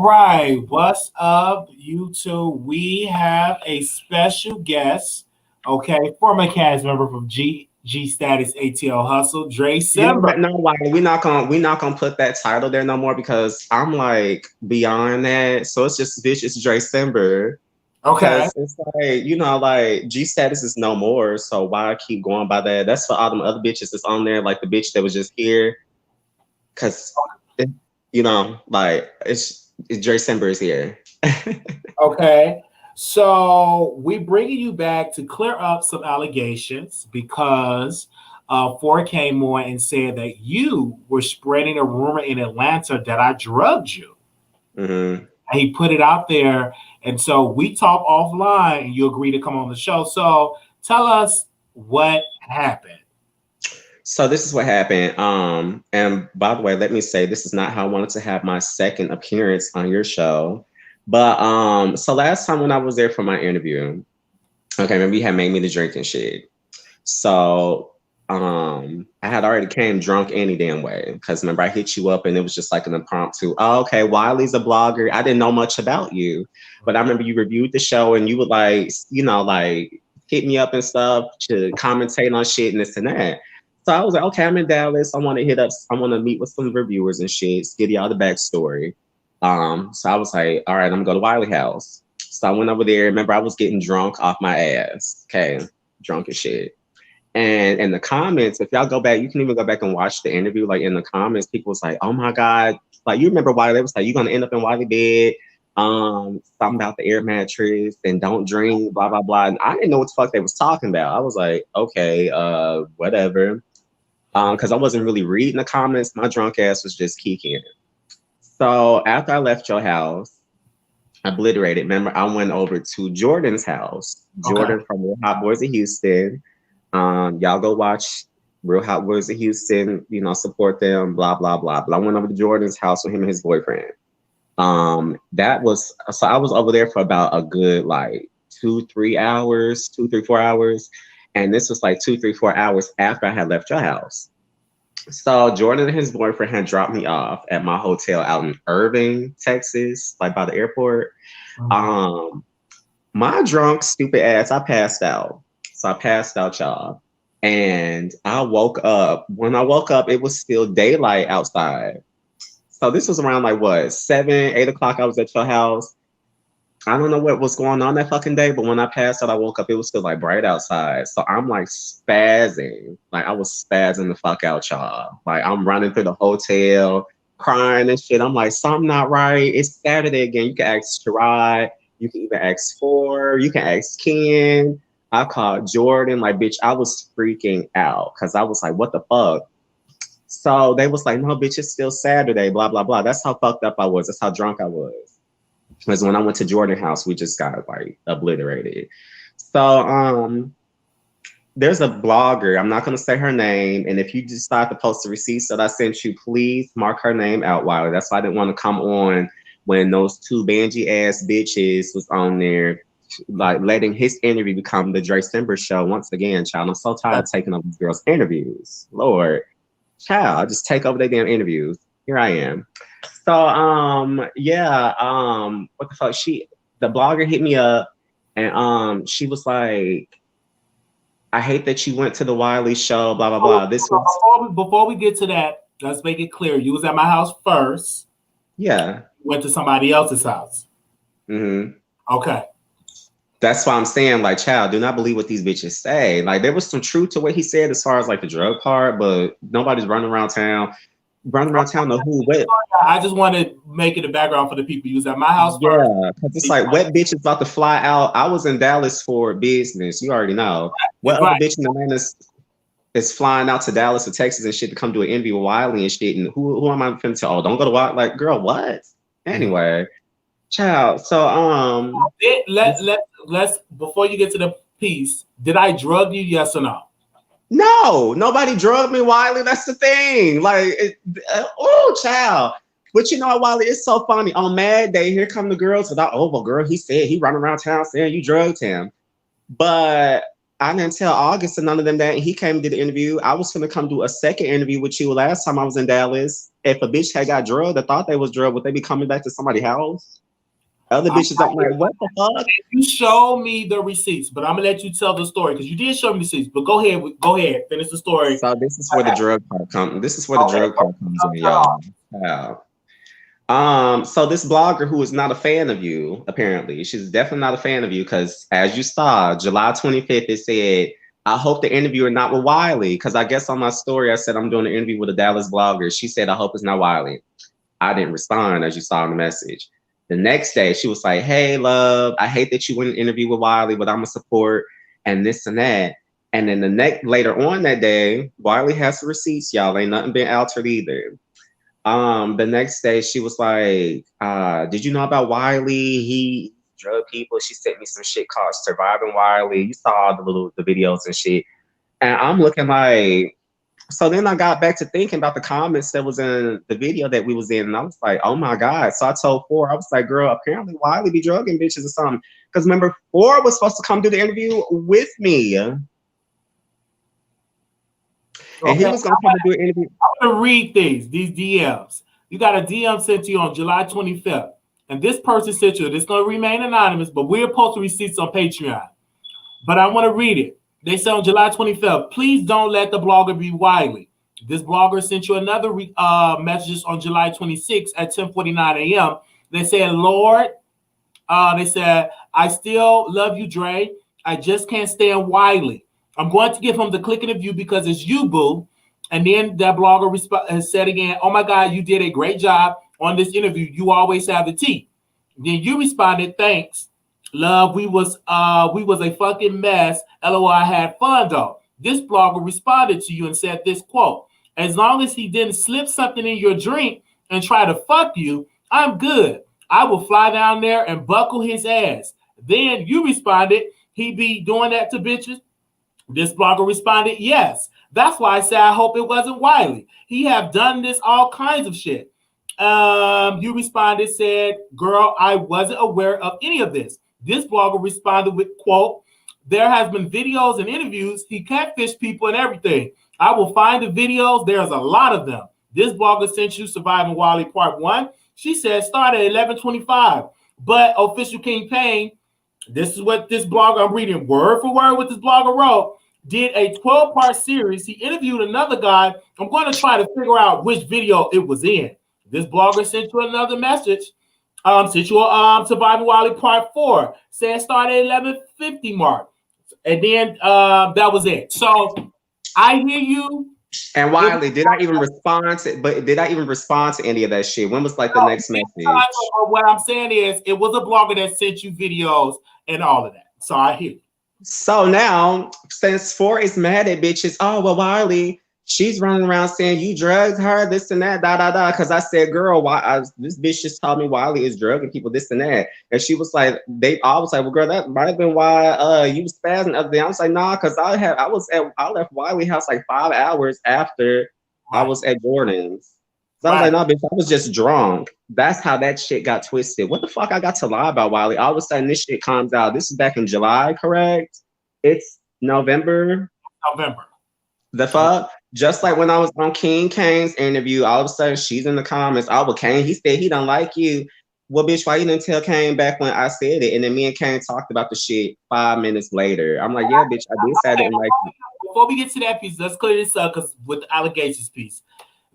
right, what's up, YouTube? We have a special guest, okay, former cast member from G Status ATL Hustle, Dre You know, Simba. but no, like we not gonna put that title there no more because I'm like beyond that. So it's just bitch, it's Drecember. Okay, Cause it's like, like G status is no more. So why keep going by that? That's for all them other bitches that's on there, like the bitch that was just here. Cause it, like it's Drecember is here. okay. So we bringing you back to clear up some allegations because Ford came on and said that you were spreading a rumor in Atlanta that I drugged you. hmm And he put it out there. And so we talk offline and you agree to come on the show. So tell us what happened. So this is what happened. And by the way, let me say this is not how I wanted to have my second appearance on your show. But so last time when I was there for my interview, okay, remember you had made me the drink and shit. So I had already came drunk any damn way. Because remember I hit you up and it was just like an impromptu, oh, okay, Wiley's a blogger. I didn't know much about you. But I remember you reviewed the show and you would like, like hit me up and stuff to commentate on shit and this and that. So I was like, okay, I'm in Dallas. I want to meet with some reviewers and shit, give y'all the backstory. So I was like, all right, I'm gonna go to Wiley House. So I went over there. Remember, I was getting drunk off my ass. Okay, drunk as shit. And in the comments, if y'all go back, you can even go back and watch the interview. Like in the comments, people was like, oh my God. Like you remember Wiley was like, you're gonna end up in Wiley bed. Something about the air mattress and don't drink, blah, blah, blah. And I didn't know what the fuck they was talking about. I was like, okay, whatever. Because I wasn't really reading the comments. My drunk ass was just kicking. So after I left your house, obliterated. Remember, I went over to Jordan's house. Jordan Okay. from Real Hot Boys of Houston. Y'all go watch Real Hot Boys of Houston. Support them. Blah blah blah. But I went over to Jordan's house with him and his boyfriend. That was so I was over there for about a good like 2-3 hours, 2-3-4 hours, and this was like 2-3-4 hours after I had left your house. So Jordan and his boyfriend had dropped me off at my hotel out in Irving, Texas, like by the airport. Mhm. Um, my drunk, stupid ass, I passed out. So I passed out, y'all. And I woke up. When I woke up, it was still daylight outside. So this was around like what, 7-8 o'clock. I was at your house. I don't know what was going on that fucking day, but when I passed out, I woke up, it was still like bright outside. So I'm like spazzing. Like I was spazzing the fuck out, y'all. Like I'm running through the hotel, crying and shit. I'm like, something not right. It's Saturday again. You can ask Sherrod. You can even ask Four. You can ask Ken. I called Jordan. Like, bitch, I was freaking out because I was like, what the fuck? So they was like, no, bitch, it's still Saturday, blah, blah, blah. That's how fucked up I was. That's how drunk I was. Because when I went to Jordan House, we just got like obliterated. So there's a blogger. I'm not gonna say her name. And if you decide to post the receipts that I sent you, please mark her name out, Wiley. That's why I didn't want to come on when those two bangy ass bitches was on there, like letting his interview become the Dre Simba show once again, child. I'm so tired of taking over these girls' interviews. Lord, child, just take over their damn interviews. Here I am. So yeah, what the fuck? The blogger hit me up and she was like, I hate that you went to the Wiley show, blah blah blah. This was Before we get to that, let's make it clear. You was at my house first. yeah. You went to somebody else's house. hmm Okay. That's why I'm saying, like, child, do not believe what these bitches say. Like, there was some truth to what he said as far as like the drug part, but nobody's running around town. Running around town, know who, what. I just want to make it a background for the people. You was at my house first. Yeah, because it's like, what bitch is about to fly out? I was in Dallas for business. You already know. What other Right. bitch in Atlanta is flying out to Dallas or Texas and shit to come do an interview with Wiley and shit? And who am I finna tell? Oh, don't go to Wiley. Like, girl, what? Anyway, child. So Let's before you get to the piece, did I drug you? Yes or no? no, nobody drugged me, Wiley. That's the thing. Like, oh, child. But you know what, Wiley? It's so funny. On Mad Day, here come the girls without, oh, well, girl, he said he running around town saying you drugged him. But I didn't tell August and none of them that he came to the interview. I was going to come do a second interview with you last time I was in Dallas. if a bitch had got drugged or thought they was drugged, would they be coming back to somebody's house? Other bitches are like, what the fuck? You show me the receipts, but I'm gonna let you tell the story because you did show me the receipts. But go ahead, finish the story. So this is where the drug part comes. This is where the drug part comes in, y'all. Yeah. So this blogger who is not a fan of you, apparently, she's definitely not a fan of you because as you saw, July 25th, it said, I hope the interviewer not with Wiley. Because I guess on my story, I said I'm doing an interview with a Dallas blogger. She said, I hope it's not Wiley. I didn't respond, as you saw in the message. The next day, she was like, hey, love, I hate that you went and interview with Wiley, but I'm a support and this and that. And then later on that day, Wiley has the receipts, y'all. Ain't nothing been altered either. The next day, she was like, did you know about Wiley? He drug people. She sent me some shit called Surviving Wiley. You saw the videos and shit. And I'm looking like, so then I got back to thinking about the comments that was in the video that we was in. And I was like, oh my God. So I told Four, I was like, girl, apparently Wiley be drugging bitches or something. Because remember, Four was supposed to come do the interview with me. And he was going to come and do an interview. I'm going to read these DMs. You got a DM sent to you on July 25th. And this person sent you, it's going to remain anonymous, but we're posting receipts on Patreon. But I want to read it. They said on July 25th, please don't let the blogger be Wiley. This blogger sent you another messages on July 26th at 10:49 a.m. They said, Lord, they said, I still love you, Dre. I just can't stand Wiley. I'm going to give him the click in the view because it's you, boo. And then that blogger has said again, oh my God, you did a great job on this interview. You always have the tea. Then you responded, thanks. Love, we was a fucking mess. LOL, I had fun though. This blogger responded to you and said this quote, as long as he didn't slip something in your drink and try to fuck you, I'm good. I will fly down there and buckle his ass. Then you responded, he be doing that to bitches? This blogger responded, yes. That's why I said I hope it wasn't Wiley. He have done this all kinds of shit. You responded, said, girl, I wasn't aware of any of this. This blogger responded with, quote, there has been videos and interviews. He catfished people and everything. I will find the videos. There's a lot of them. This blogger sent you Surviving Wiley Part 1. She said start at 11:25. But Official King Payne, this is what this blogger, I'm reading word for word what this blogger wrote, did a 12-part series. He interviewed another guy. I'm going to try to figure out which video it was in. This blogger sent you another message. Sent you Surviving Wiley Part 4. Said start at 11:50 mark. And then that was it. So I hear you. And Wiley, did I even respond to any of that shit? When was like the next message? What I'm saying is it was a blogger that sent you videos and all of that. So I hear you. So now, since Four is mad at bitches, oh, well, Wiley, she's running around saying you drugged her, this and that, because I said, girl, this bitch just told me Wiley is drugging people, this and that. And she was like, I was like, well, girl, that might have been why you was spazzing the other day. I was like, nah, because I left Wiley house like 5 hours after I was at Jordan's. So I was like, no, bitch, I was just drunk. That's how that shit got twisted. What the fuck I got to lie about Wiley? All of a sudden, this shit comes out. This is back in July, correct? It's November. The fuck? Just like when I was on King Kane's interview, all of a sudden, she's in the comments. Oh, well, Kane, he said he don't like you. Well, bitch, why you didn't tell Kane back when I said it? And then me and Kane talked about the shit 5 minutes later. I'm like, yeah, bitch, I did say I didn't like you. Before we get to that piece, let's clear this up because with the allegations piece.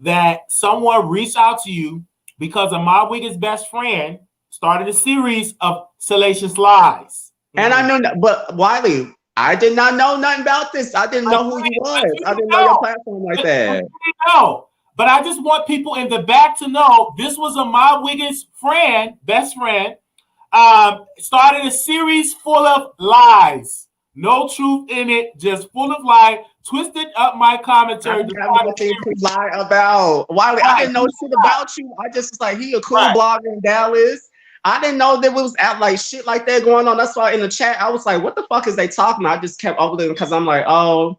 That someone reached out to you because of my Wiggins' best friend started a series of salacious lies. And I know that, but Wiley, I did not know nothing about this. I didn't know who you was. I didn't know your platform like that. No, but I just want people in the back to know this was a my Wiggins' best friend, started a series full of lies. No truth in it, just full of lies. Twisted up my commentary. I have nothing to lie about. Wiley, I didn't know shit about you. I just was like, he a cool blogger in Dallas. I didn't know there was like shit like that going on. That's why in the chat, I was like, what the fuck is they talking about? I just kept over there because I'm like, oh,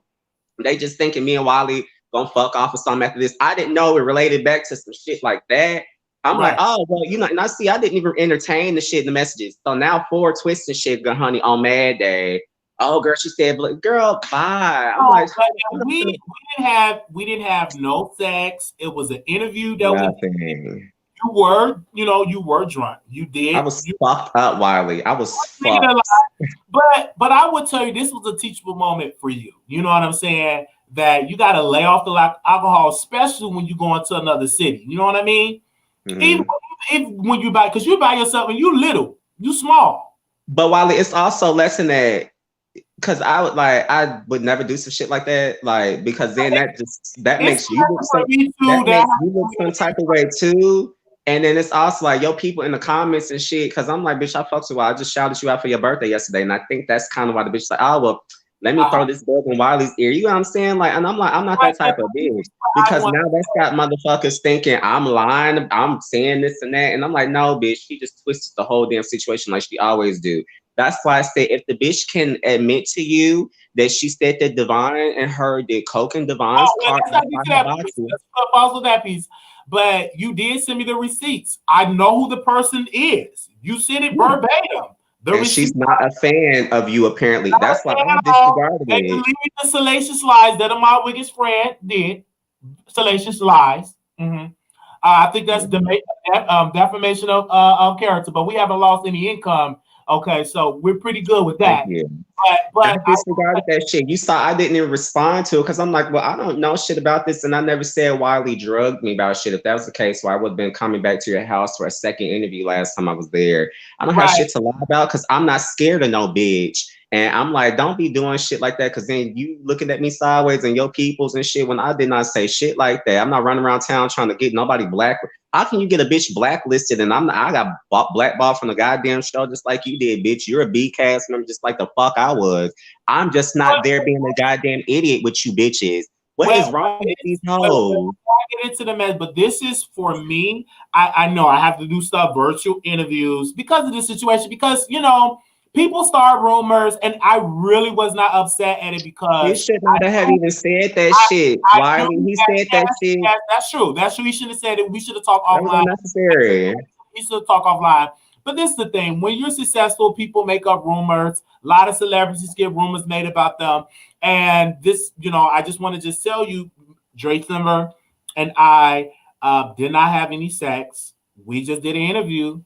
they just thinking me and Wiley gonna fuck off or something after this. I didn't know it related back to some shit like that. I'm like, oh, well, you know, and I see I didn't even entertain the shit in the messages. So now Four twisting shit, honey, on Mad Day. Oh, girl, she said, girl, bye. I'm Oh, like, we didn't have no sex. It was an interview that we did. nothing. You were drunk. You I did. was fucked up, Wiley. I was Making a fucked. lie. But I would tell you this was a teachable moment for you. You know what I'm saying? That you got to lay off the alcohol, especially when you go into another city. You know what I mean? Mm-hmm. Even when you buy, because you by yourself and you little, you small. But Wiley, it's also less than that. Because I would never do some shit like that, like because then that makes you look some type of way too. And then it's also like, yo, people in the comments and shit, because I'm like, bitch, I fucked you. I just shouted you out for your birthday yesterday. And I think that's kind of why the bitch like, oh, well, let me throw this bug in Wiley's ear. You know what I'm saying? Like, and I'm like, I'm not that type of bitch. Because now that's got motherfuckers thinking I'm lying, I'm saying this and that. And I'm like, no, bitch, she just twisted the whole damn situation like she always do. That's why I say if the bitch can admit to you that she said that Devon and her did coke in Devon's car. Let's pause with that piece. But you did send me the receipts. I know who the person is. You said it verbatim. And she's not a fan of you, apparently. That's why I'm disregarding it. Believe the salacious lies that my biggest friend did. Salacious lies. Mm-hmm. I think that's defamation of character, but we haven't lost any income. Okay, so we're pretty good with that. But I disregarded that shit. You saw I didn't even respond to it because I'm like, well, I don't know shit about this, and I never said Wiley drugged me about shit. If that was the case, well, I would have been coming back to your house for a second interview last time I was there. I don't have shit to lie about because I'm not scared of no bitch. And I'm like, don't be doing shit like that because then you looking at me sideways and your peoples and shit when I did not say shit like that. I'm not running around town trying to get nobody black. How can you get a bitch blacklisted and I got blackballed from the goddamn show just like you did, bitch? You're a B cast member just like the fuck I was. I'm just not there being a goddamn idiot with you bitches. What is wrong with these hoes? I get into the mess, but this is for me. I know I have to do stuff, virtual interviews because of this situation, because people start rumors, and I really was not upset at it because he should not have even said that shit. Wiley, he said that shit. Yes, that's true. That's true. He should have said it. We should have talked offline. That was unnecessary. We should have talked offline. But this is the thing: when you're successful, people make up rumors. A lot of celebrities get rumors made about them, and this, I just want to tell you, Dre Simba and I did not have any sex. We just did an interview.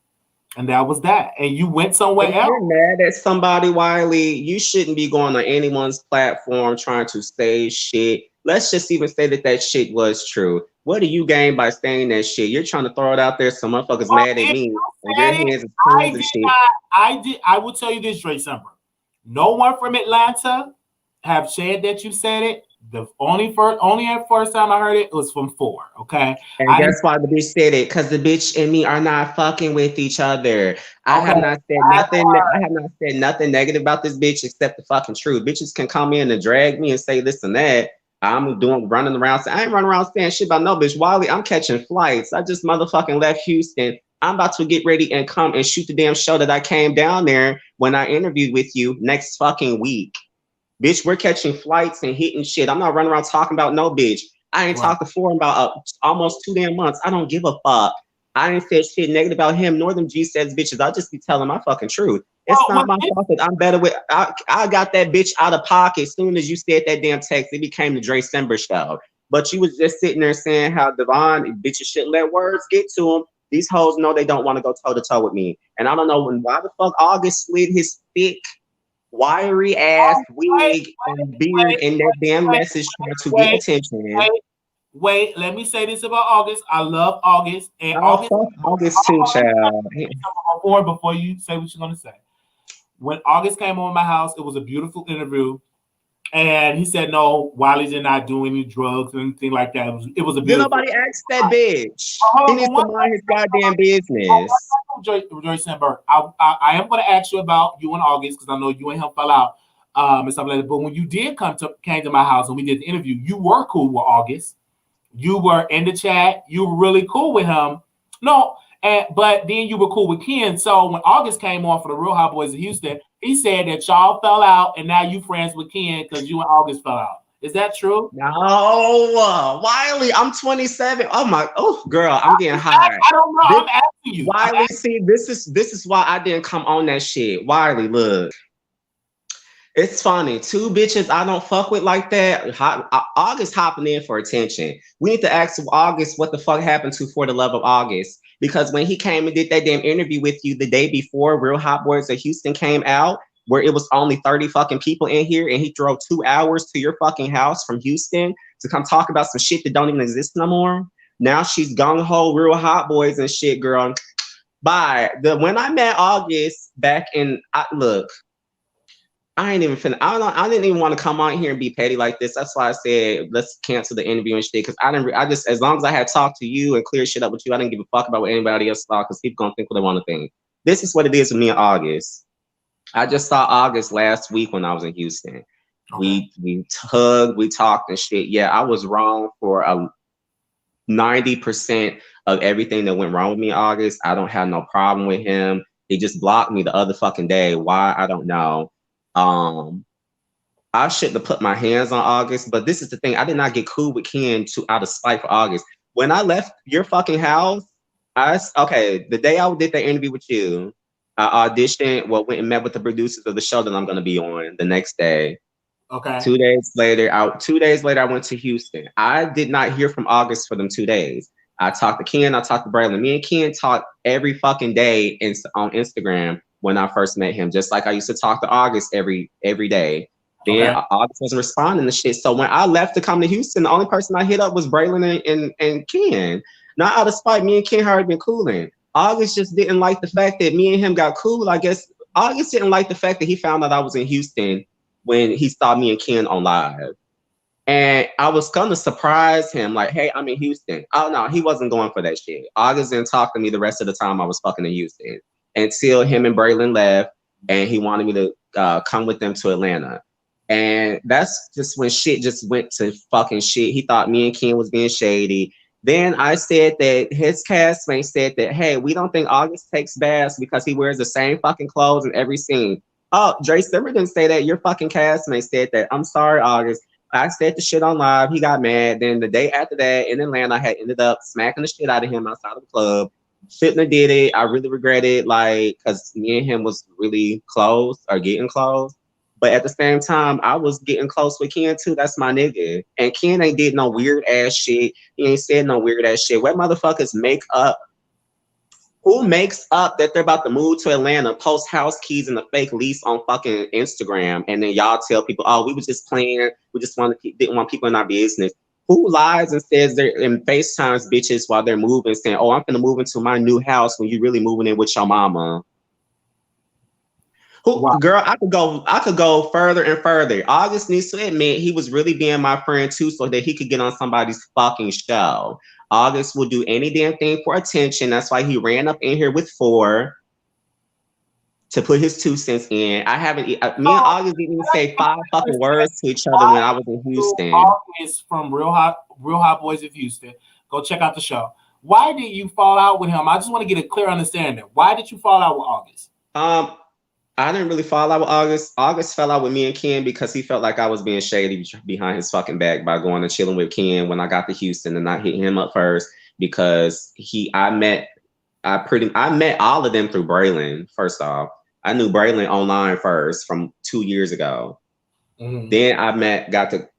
And that was that. And you went somewhere else. You're mad at somebody, Wiley. You shouldn't be going on anyone's platform trying to say shit. Let's just even say that shit was true. What do you gain by saying that shit? You're trying to throw it out there. Some motherfuckers mad at me. And your hands is clean and shit. I will tell you this, Dre Simba. No one from Atlanta have said that you said it. The only first time I heard it was from 4. Okay, and guess why the bitch said it? Because the bitch and me are not fucking with each other. I have not said nothing. I have not said nothing negative about this bitch except the fucking truth. Bitches can come in and drag me and say this and that. I'm running around. I ain't running around saying shit about no bitch. Wiley, I'm catching flights. I just motherfucking left Houston. I'm about to get ready and come and shoot the damn show that I came down there when I interviewed with you next fucking week. Bitch, we're catching flights and hitting shit. I'm not running around talking about no bitch. I ain't talked to 4 in about almost 2 damn months. I don't give a fuck. I ain't said shit negative about him nor them G-says bitches. I'll just be telling my fucking truth. It's not my fault that I'm better with. I got that bitch out of pocket as soon as you said that damn text. It became the Dre Simba show. But you was just sitting there saying how Devon bitches shouldn't let words get to them. These hoes know they don't want to go toe to toe with me. And I don't know why the fuck August slid his thick wiry ass wig and beard in that damn message trying to get attention. Wait, let me say this about August. I love August. And August too, child. Before you say what you're gonna say. When August came on my house, it was a beautiful interview. And he said, no, Wiley did not do any drugs or anything like that. It was a beautiful. Nobody asked that bitch. He needs to mind his goddamn business. Dre Simba, I am going to ask you about you and August because I know you and him fell out and stuff like that. But when you did came to my house and we did the interview, you were cool with August. You were in the chat. You were really cool with him. But then you were cool with Ken. So when August came on for the Real Hot Boys of Houston, he said that y'all fell out and now you friends with Ken because you and August fell out. Is that true? No, Wiley, I'm 27. Oh, girl, I'm getting high. I don't know. I'm asking you. Wiley, see, this is why I didn't come on that shit. Wiley, look. It's funny. Two bitches I don't fuck with like that. August hopping in for attention. We need to ask August what the fuck happened to For the Love of August. Because when he came and did that damn interview with you the day before Real Hot Boys of Houston came out, where it was only 30 fucking people in here, and he drove 2 hours to your fucking house from Houston to come talk about some shit that don't even exist no more. Now she's gung ho Real Hot Boys and shit, girl. Bye. When I met August back in, look, I ain't even finna. I don't know. I didn't even want to come on here and be petty like this. That's why I said let's cancel the interview and shit. Because I didn't. I just, as long as I had talked to you and clear shit up with you, I didn't give a fuck about what anybody else thought. Because people gonna think what they want to think. This is what it is with me and August. I just saw August last week when I was in Houston. Okay. We hugged, we talked and shit. Yeah, I was wrong for 90% of everything that went wrong with me in August. I don't have no problem with him. He just blocked me the other fucking day. Why? I don't know. I shouldn't have put my hands on August, but this is the thing. I did not get cool with Ken out of spite for August. When I left your fucking house, the day I did the interview with you, I auditioned, went and met with the producers of the show that I'm going to be on the next day. Okay. 2 days later, I went to Houston. I did not hear from August for them 2 days. I talked to Ken, I talked to Braylon. Me and Ken talked every fucking day on Instagram when I first met him, just like I used to talk to August every day. Then August wasn't responding to shit. So when I left to come to Houston, the only person I hit up was Braylon and Ken. Not out of spite, me and Ken had already been cooling. August just didn't like the fact that me and him got cool. I guess August didn't like the fact that he found out I was in Houston when he saw me and Ken on live. And I was gonna surprise him, like, hey, I'm in Houston. Oh no, he wasn't going for that shit. August didn't talk to me the rest of the time I was fucking in Houston until him and Braylon left, and he wanted me to come with them to Atlanta. And that's just when shit just went to fucking shit. He thought me and Ken was being shady. Then I said that his castmate said that, hey, we don't think August takes baths because he wears the same fucking clothes in every scene. Oh, Dre Simba didn't say that. Your fucking castmate said that. I'm sorry, August. I said the shit on live. He got mad. Then the day after that in Atlanta, I had ended up smacking the shit out of him outside of the club. Shouldn't have did it. I really regret it, like, because me and him was really close or getting close. But at the same time, I was getting close with Ken too. That's my nigga. And Ken ain't did no weird ass shit. He ain't said no weird ass shit. What motherfuckers make up? Who makes up that they're about to move to Atlanta, post house keys and a fake lease on fucking Instagram, and then y'all tell people, oh, we was just playing. We just didn't want people in our business. Who lies and says they're in FaceTimes bitches while they're moving, saying, oh, I'm gonna move into my new house when you really moving in with your mama? Wow. Girl, I could go further and further. August needs to admit he was really being my friend too, so that he could get on somebody's fucking show. August will do any damn thing for attention. That's why he ran up in here with 4 to put his 2 cents in. Me and August didn't even say 5 fucking words to each other when I was in Houston. August from Real Hot Boys of Houston. Go check out the show. Why did you fall out with him? I just want to get a clear understanding. Why did you fall out with August? I didn't really fall out with August. August fell out with me and Ken because he felt like I was being shady behind his fucking back by going and chilling with Ken when I got to Houston and not hitting him up first because I met all of them through Braylon. First off, I knew Braylon online first from 2 years ago. Mm-hmm. Then got to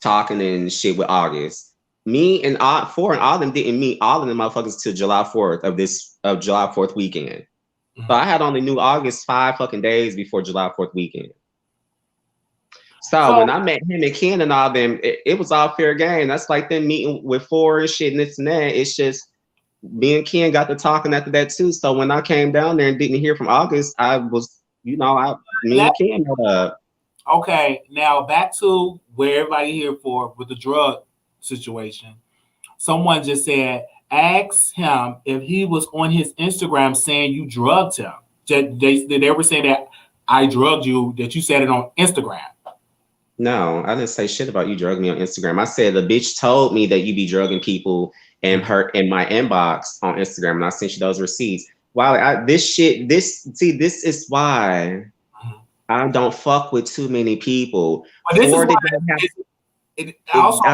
talking and shit with August. Me and all of them didn't meet all of them motherfuckers till July 4th of July 4th weekend. So I had only knew August 5 fucking days before July 4th weekend. So when I met him and Ken and all them, it was all fair game. That's like them meeting with 4 and shit and this and that. It's just me and Ken got to talking after that too. So when I came down there and didn't hear from August, I was, me and Ken met up. Okay, now back to where everybody here for with the drug situation. Someone just said, ask him if he was on his Instagram saying you drugged him. They were saying that I drugged you, that you said it on Instagram. No, I didn't say shit about you drugging me on Instagram. I said the bitch told me that you be drugging people and her in my inbox on Instagram, and I sent you those receipts. Wow, this is why I don't fuck with too many people. I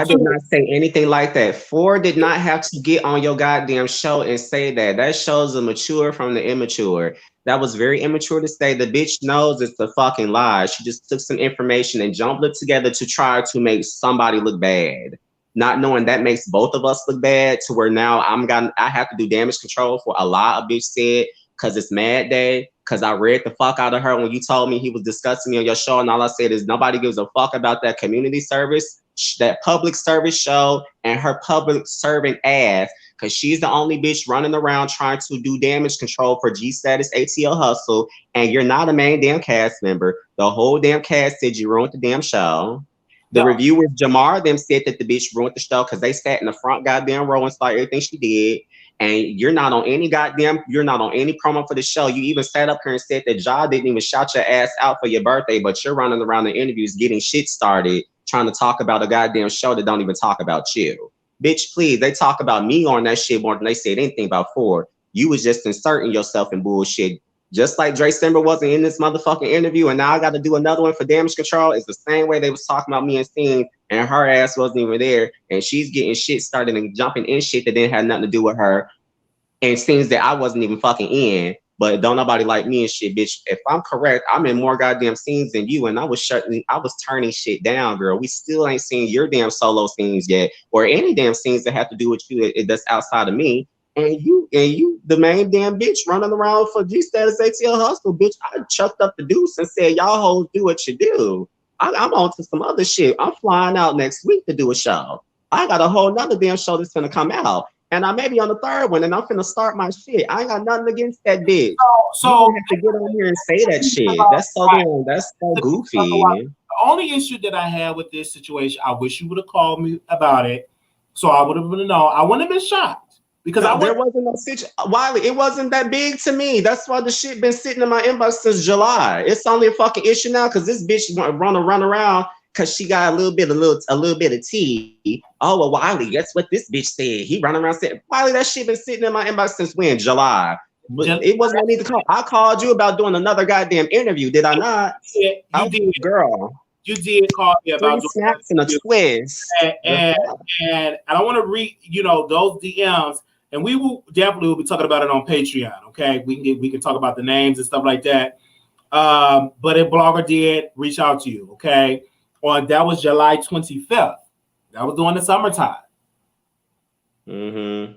did not say anything like that. Ford did not have to get on your goddamn show and say that. That shows the mature from the immature. That was very immature to say. The bitch knows it's a fucking lie. She just took some information and jumbled it together to try to make somebody look bad. Not knowing that makes both of us look bad, to where now I have to do damage control for a lie a bitch said because it's Mad Day. Because I read the fuck out of her when you told me he was discussing me on your show, and all I said is nobody gives a fuck about that community service, that public service show, and her public serving ass. Because she's the only bitch running around trying to do damage control for G-Status ATL Hustle, and you're not a main damn cast member. The whole damn cast said you ruined the damn show. The reviewers, Jamar, them said that the bitch ruined the show because they sat in the front goddamn row and saw everything she did. And you're not on any promo for the show. You even sat up here and said that Ja didn't even shout your ass out for your birthday, but you're running around the interviews getting shit started, trying to talk about a goddamn show that don't even talk about you. Bitch, please, they talk about me on that shit more than they said anything about Ford. You was just inserting yourself in bullshit. Just like Dre Simba wasn't in this motherfucking interview, and now I got to do another one for damage control. It's the same way they was talking about me and Steen, and her ass wasn't even there, and she's getting shit started and jumping in shit that didn't have nothing to do with her, and scenes that I wasn't even fucking in. But don't nobody like me and shit, bitch. If I'm correct, I'm in more goddamn scenes than you, and I was turning shit down, girl. We still ain't seen your damn solo scenes yet, or any damn scenes that have to do with you that's outside of me. And you, the main damn bitch running around for G-Status ATL Hustle, bitch. I chucked up the deuce and said, y'all hoes do what you do. I'm on to some other shit. I'm flying out next week to do a show. I got a whole nother damn show that's gonna come out. And I may be on the third one, and I'm finna start my shit. I ain't got nothing against that bitch. So you have to get on here and say that shit. That's so goofy. The only issue that I had with this situation, I wish you would have called me about it, so I would have known. I wouldn't have been shocked. Because there wasn't no situation. Wiley, it wasn't that big to me. That's why the shit been sitting in my inbox since July. It's only a fucking issue now because this bitch want to run around because she got a little bit of tea. Oh, well, Wiley, guess what this bitch said? He running around saying, Wiley, that shit been sitting in my inbox since when? July. But it wasn't need to call. I called you about doing another goddamn interview. Did I not? You did, girl. You did call me about 3 snaps and a twist. And I want to read, those DMs. And we will definitely be talking about it on Patreon. Okay, we can talk about the names and stuff like that. But a blogger did reach out to you. Okay, that was July 25th. That was during the summertime. Mm-hmm.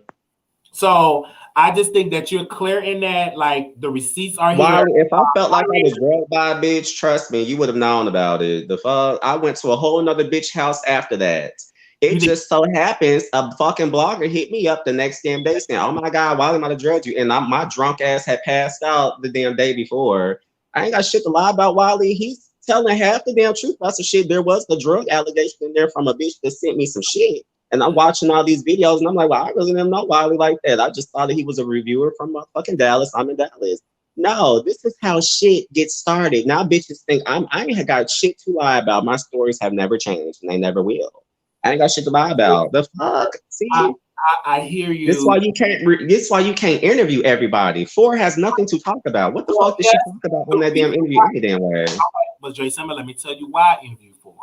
So I just think that you're clear in that, like the receipts are here. Wiley, if I felt like I was drugged by a bitch, trust me, you would have known about it. The fuck, I went to a whole nother bitch house after that. It just so happens a fucking blogger hit me up the next damn day saying, oh my God, Wiley might have drugged you. And my drunk ass had passed out the damn day before. I ain't got shit to lie about Wiley. He's telling half the damn truth about some shit. There was a drug allegation in there from a bitch that sent me some shit. And I'm watching all these videos and I'm like, well, I really didn't know Wiley like that. I just thought that he was a reviewer from fucking Dallas. I'm in Dallas. No, this is how shit gets started. Now bitches think I ain't got shit to lie about. My stories have never changed and they never will. I ain't got shit to lie about. The fuck? See, I hear you. This is why you can't. This why you can't interview everybody. Four has nothing to talk about. What the fuck did she talk about on that damn interview? Any damn way. But Dre Simba, let me tell you why I interviewed Four.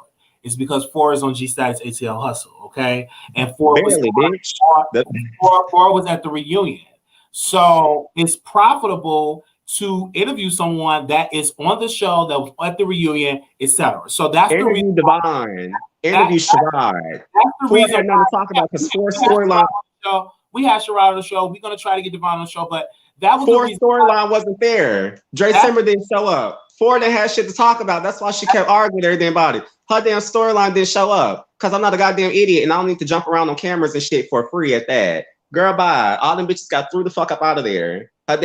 It's because Four is on G-Status ATL Hustle, okay? And Four was at the reunion, so it's profitable to interview someone that is on the show, that was at the reunion, etc. So that's the reason. Devon. Interview Sherrod. That's the reason had nothing to talk about because Four storyline. We had Sherrod on the show. We're gonna try to get Devon on the show, but that was Four storyline wasn't there. Dre Simba didn't show up. Four didn't have shit to talk about. That's why she kept arguing everything about it. Her damn storyline didn't show up because I'm not a goddamn idiot and I don't need to jump around on cameras and shit for free at that. Girl, bye. All them bitches got threw the fuck up out of there. Her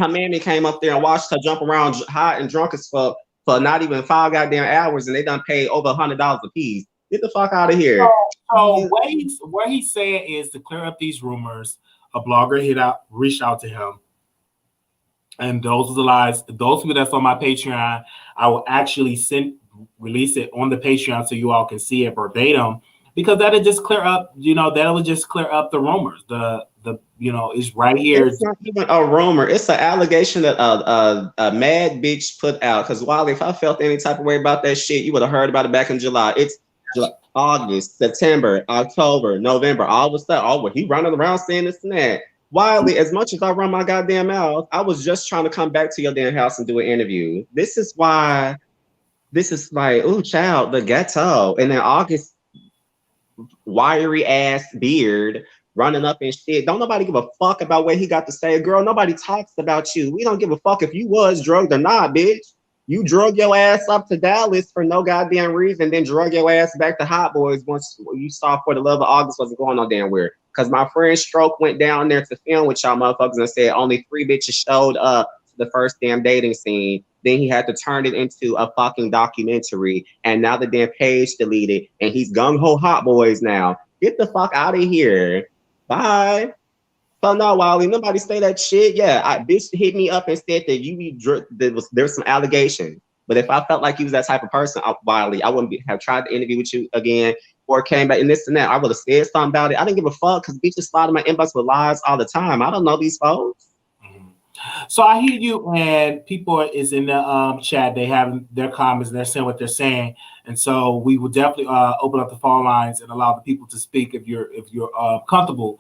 mammy came up there and watched her jump around hot and drunk as fuck for not even 5 goddamn hours, and they done paid over $100 a piece. Get the fuck out of here. So what he's saying is, to clear up these rumors, a blogger reached out to him. And those are the lies. Those people that's on my Patreon, I will actually release it on the Patreon so you all can see it verbatim, because that'll just clear up, that'll just clear up the rumors. It's right here. It's not even a rumor. It's an allegation that a mad bitch put out. Because Wiley, if I felt any type of way about that shit, you would have heard about it back in July. It's August, September, October, November, all of a sudden, he running around saying this and that. Wiley, as much as I run my goddamn mouth, I was just trying to come back to your damn house and do an interview. This is why this is like, ooh, child, the ghetto. And then August, wiry ass beard running up and shit. Don't nobody give a fuck about what he got to say. Girl, nobody talks about you. We don't give a fuck if you was drugged or not, bitch. You drug your ass up to Dallas for no goddamn reason, then drug your ass back to Hot Boys once you saw For the Love of August wasn't going on damn weird. Because my friend Stroke went down there to film with y'all motherfuckers and said only 3 bitches showed up to the first damn dating scene. Then he had to turn it into a fucking documentary. And now the damn page deleted. And he's gung-ho Hot Boys now. Get the fuck out of here. Bye. So no, Wiley, nobody say that shit. Yeah, bitch hit me up and said that there's some allegation. But if I felt like you was that type of person, Wiley, I wouldn't have tried to interview with you again or came back and this and that. I would have said something about it. I didn't give a fuck because bitches slide in my inbox with lies all the time. I don't know these folks. So I hear you, and people is in the chat. They have their comments and they're saying what they're saying, and so we will definitely open up the phone lines and allow the people to speak if you're comfortable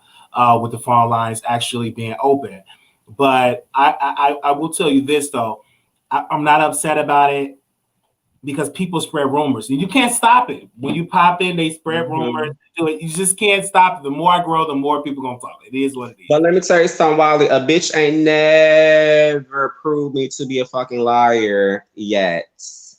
with the phone lines actually being open. But I will tell you this though, I'm not upset about it because people spread rumors and you can't stop it. When you pop in, they spread rumors. Do it. You just can't stop it. The more I grow, the more people gonna talk. It is what it is. But let me tell you something, Wiley. A bitch ain't never proved me to be a fucking liar yet.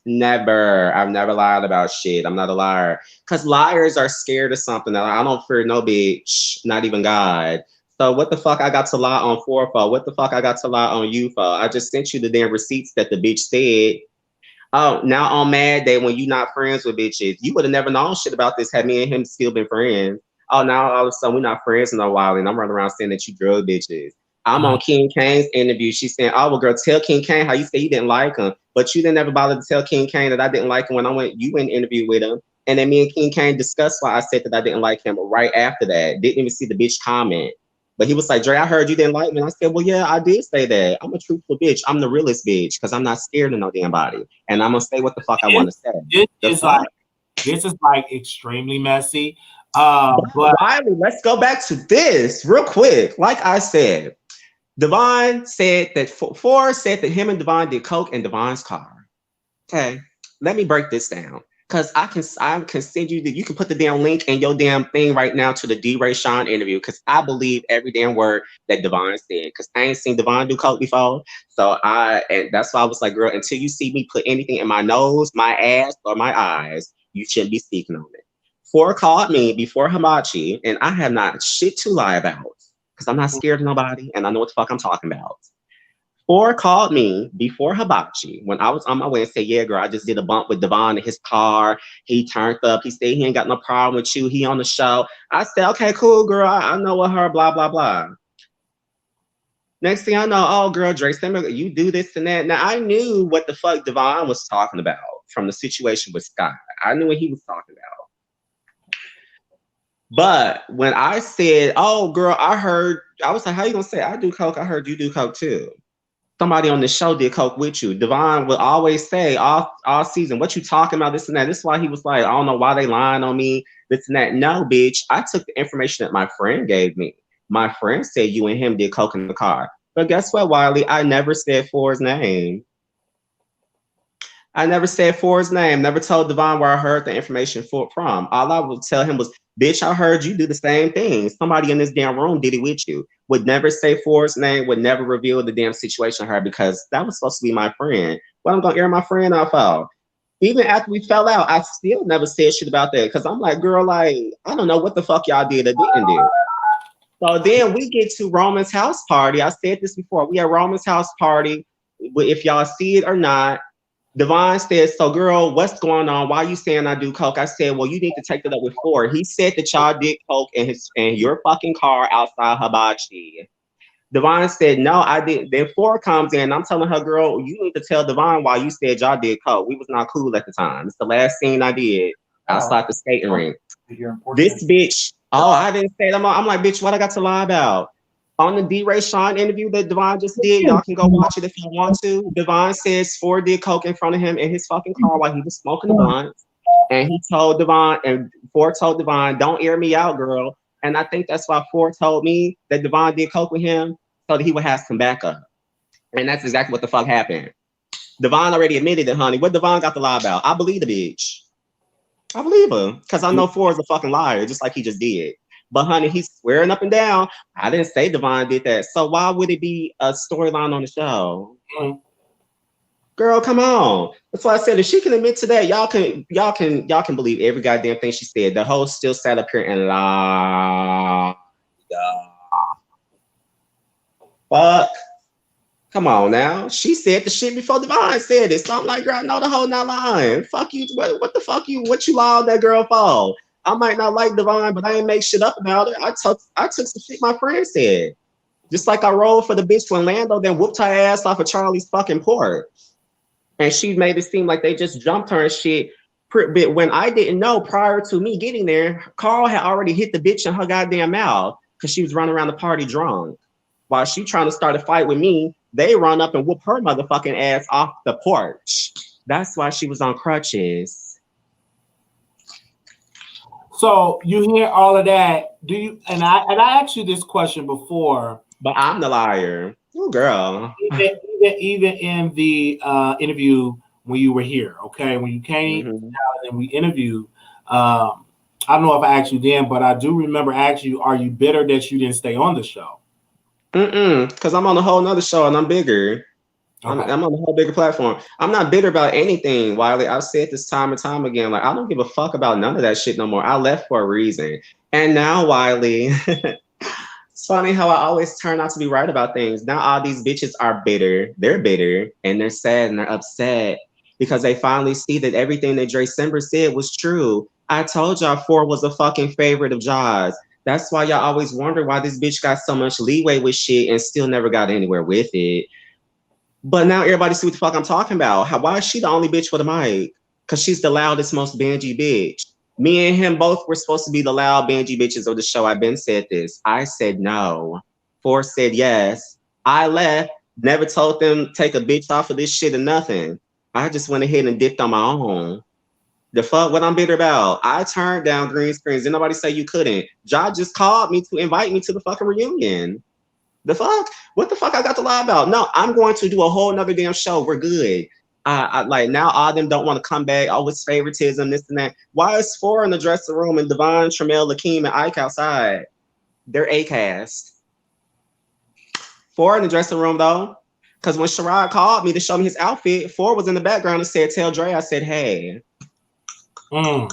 Never. I've never lied about shit. I'm not a liar. Because liars are scared of something. I don't fear no bitch, not even God. So what the fuck I got to lie on for? What the fuck I got to lie on you for? I just sent you the damn receipts that the bitch said. Oh, now on Mad Day when you not friends with bitches, you would have never known shit about this had me and him still been friends. Oh, now all of a sudden we're not friends in a while, and I'm running around saying that you drug bitches. I'm on King Kane's interview. She's saying, "Oh, well, girl, tell King Kane how you say you didn't like him, but you didn't ever bother to tell King Kane that I didn't like him when you went interview with him." And then me and King Kane discussed why I said that I didn't like him right after that. Didn't even see the bitch comment. But he was like, Dre, I heard you didn't like me. And I said, well, yeah, I did say that. I'm a truthful bitch. I'm the realest bitch because I'm not scared of no damn body. And I'm going to say what the fuck I want to say. This is like extremely messy. But Wiley, let's go back to this real quick. Like I said, Devon said that Forrest said that him and Devon did coke in Devon's car. Okay, let me break this down. Because I can send you you can put the damn link in your damn thing right now to the D-Ray Sean interview because I believe every damn word that Devon said. Because I ain't seen Devon do coke before. So and that's why I was like, girl, until you see me put anything in my nose, my ass, or my eyes, you shouldn't be speaking on it. Four called me before Hibachi, and I have not shit to lie about because I'm not scared of nobody and I know what the fuck I'm talking about. Four called me before Hibachi when I was on my way and said, yeah, girl, I just did a bump with Devon in his car. He turned up. He said he ain't got no problem with you. He on the show. I said, okay, cool, girl. I know what her, blah, blah, blah. Next thing I know, oh, girl, Dre Simba, you do this and that. Now, I knew what the fuck Devon was talking about from the situation with Scott. I knew what he was talking about. But when I said, oh, girl, I was like, how you going to say I do coke? I heard you do coke too. Somebody on the show did coke with you. Devon would always say all season, what you talking about, this and that. This is why he was like, I don't know why they lying on me, this and that. No, bitch, I took the information that my friend gave me. My friend said you and him did coke in the car. But guess what, Wiley? I never said Ford's name. I never said Ford's name, never told Devon where I heard the information from. All I would tell him was, bitch, I heard you do the same thing. Somebody in this damn room did it with you. Would never say Ford's name, would never reveal the damn situation to her because that was supposed to be my friend. What I'm going to air my friend off of. Even after we fell out, I still never said shit about that because I'm like, girl, like, I don't know what the fuck y'all did or didn't do. So then we get to Roman's house party. I said this before. We at Roman's house party. If y'all see it or not, Devon said, so girl, what's going on? Why are you saying I do coke? I said, well, you need to take it up with Ford. He said that y'all did coke in your fucking car outside Hibachi. Devon said, no, I didn't. Then Ford comes in. I'm telling her, girl, you need to tell Devon why you said y'all did coke. We was not cool at the time. It's the last scene I did outside the skating rink. This bitch, I didn't say it. I'm like, bitch, what I got to lie about? On the D-Ray Sean interview that Devon just did, y'all can go watch it if you want to. Devon says Ford did coke in front of him in his fucking car while he was smoking the blunt. And he told Devon, and Ford told Devon, don't air me out, girl. And I think that's why Ford told me that Devon did coke with him so that he would have some backup. And that's exactly what the fuck happened. Devon already admitted it, honey. What Devon got to lie about? I believe the bitch. I believe her. Because I know Ford's a fucking liar, just like he just did. But honey, he's swearing up and down. I didn't say Devon did that. So why would it be a storyline on the show? Mm-hmm. Girl, come on. That's why I said if she can admit to that, y'all can believe every goddamn thing she said. The host still sat up here and lied. Fuck. Come on now. She said the shit before Devon said it. So I'm like, girl, no, the whole not lying. Fuck you. What the fuck you? What you lied on that girl for? I might not like Devon, but I ain't make shit up about it. I took some shit my friend said. Just like I rolled for the bitch when Lando then whooped her ass off of Charlie's fucking porch. And she made it seem like they just jumped her and shit. But when I didn't know prior to me getting there, Carl had already hit the bitch in her goddamn mouth because she was running around the party drunk. While she trying to start a fight with me, they run up and whoop her motherfucking ass off the porch. That's why she was on crutches. So you hear all of that? Do you? And I asked you this question before. But I'm the liar. Oh, girl. Even in the interview when you were here, okay, when you came and we interviewed, I don't know if I asked you then, but I do remember asking you, are you bitter that you didn't stay on the show? Because I'm on a whole nother show and I'm bigger. Okay. I'm on a whole bigger platform. I'm not bitter about anything, Wiley. I've said this time and time again. Like, I don't give a fuck about none of that shit no more. I left for a reason. And now, Wiley, it's funny how I always turn out to be right about things. Now all these bitches are bitter. They're bitter and they're sad and they're upset because they finally see that everything that Dre Simba said was true. I told y'all Ford was a fucking favorite of Jaws. That's why y'all always wonder why this bitch got so much leeway with shit and still never got anywhere with it. But now everybody see what the fuck I'm talking about. Why is she the only bitch with a mic? Because she's the loudest, most bangy bitch. Me and him both were supposed to be the loud, bangy bitches of the show. I've been said this. I said no. Ford said yes. I left. Never told them take a bitch off of this shit or nothing. I just went ahead and dipped on my own. The fuck, what I'm bitter about? I turned down green screens. Did nobody say you couldn't? Ja just called me to invite me to the fucking reunion. The fuck? What the fuck I got to lie about? No, I'm going to do a whole nother damn show. We're good. I like now all of them don't want to come back. Oh, it's favoritism, this and that. Why is Four in the dressing room and Devon, Tramel, Lakeem, and Ike outside? They're A-cast. Four in the dressing room though. Because when Sherrod called me to show me his outfit, Four was in the background and said, tell Dre, I said, hey. Devon,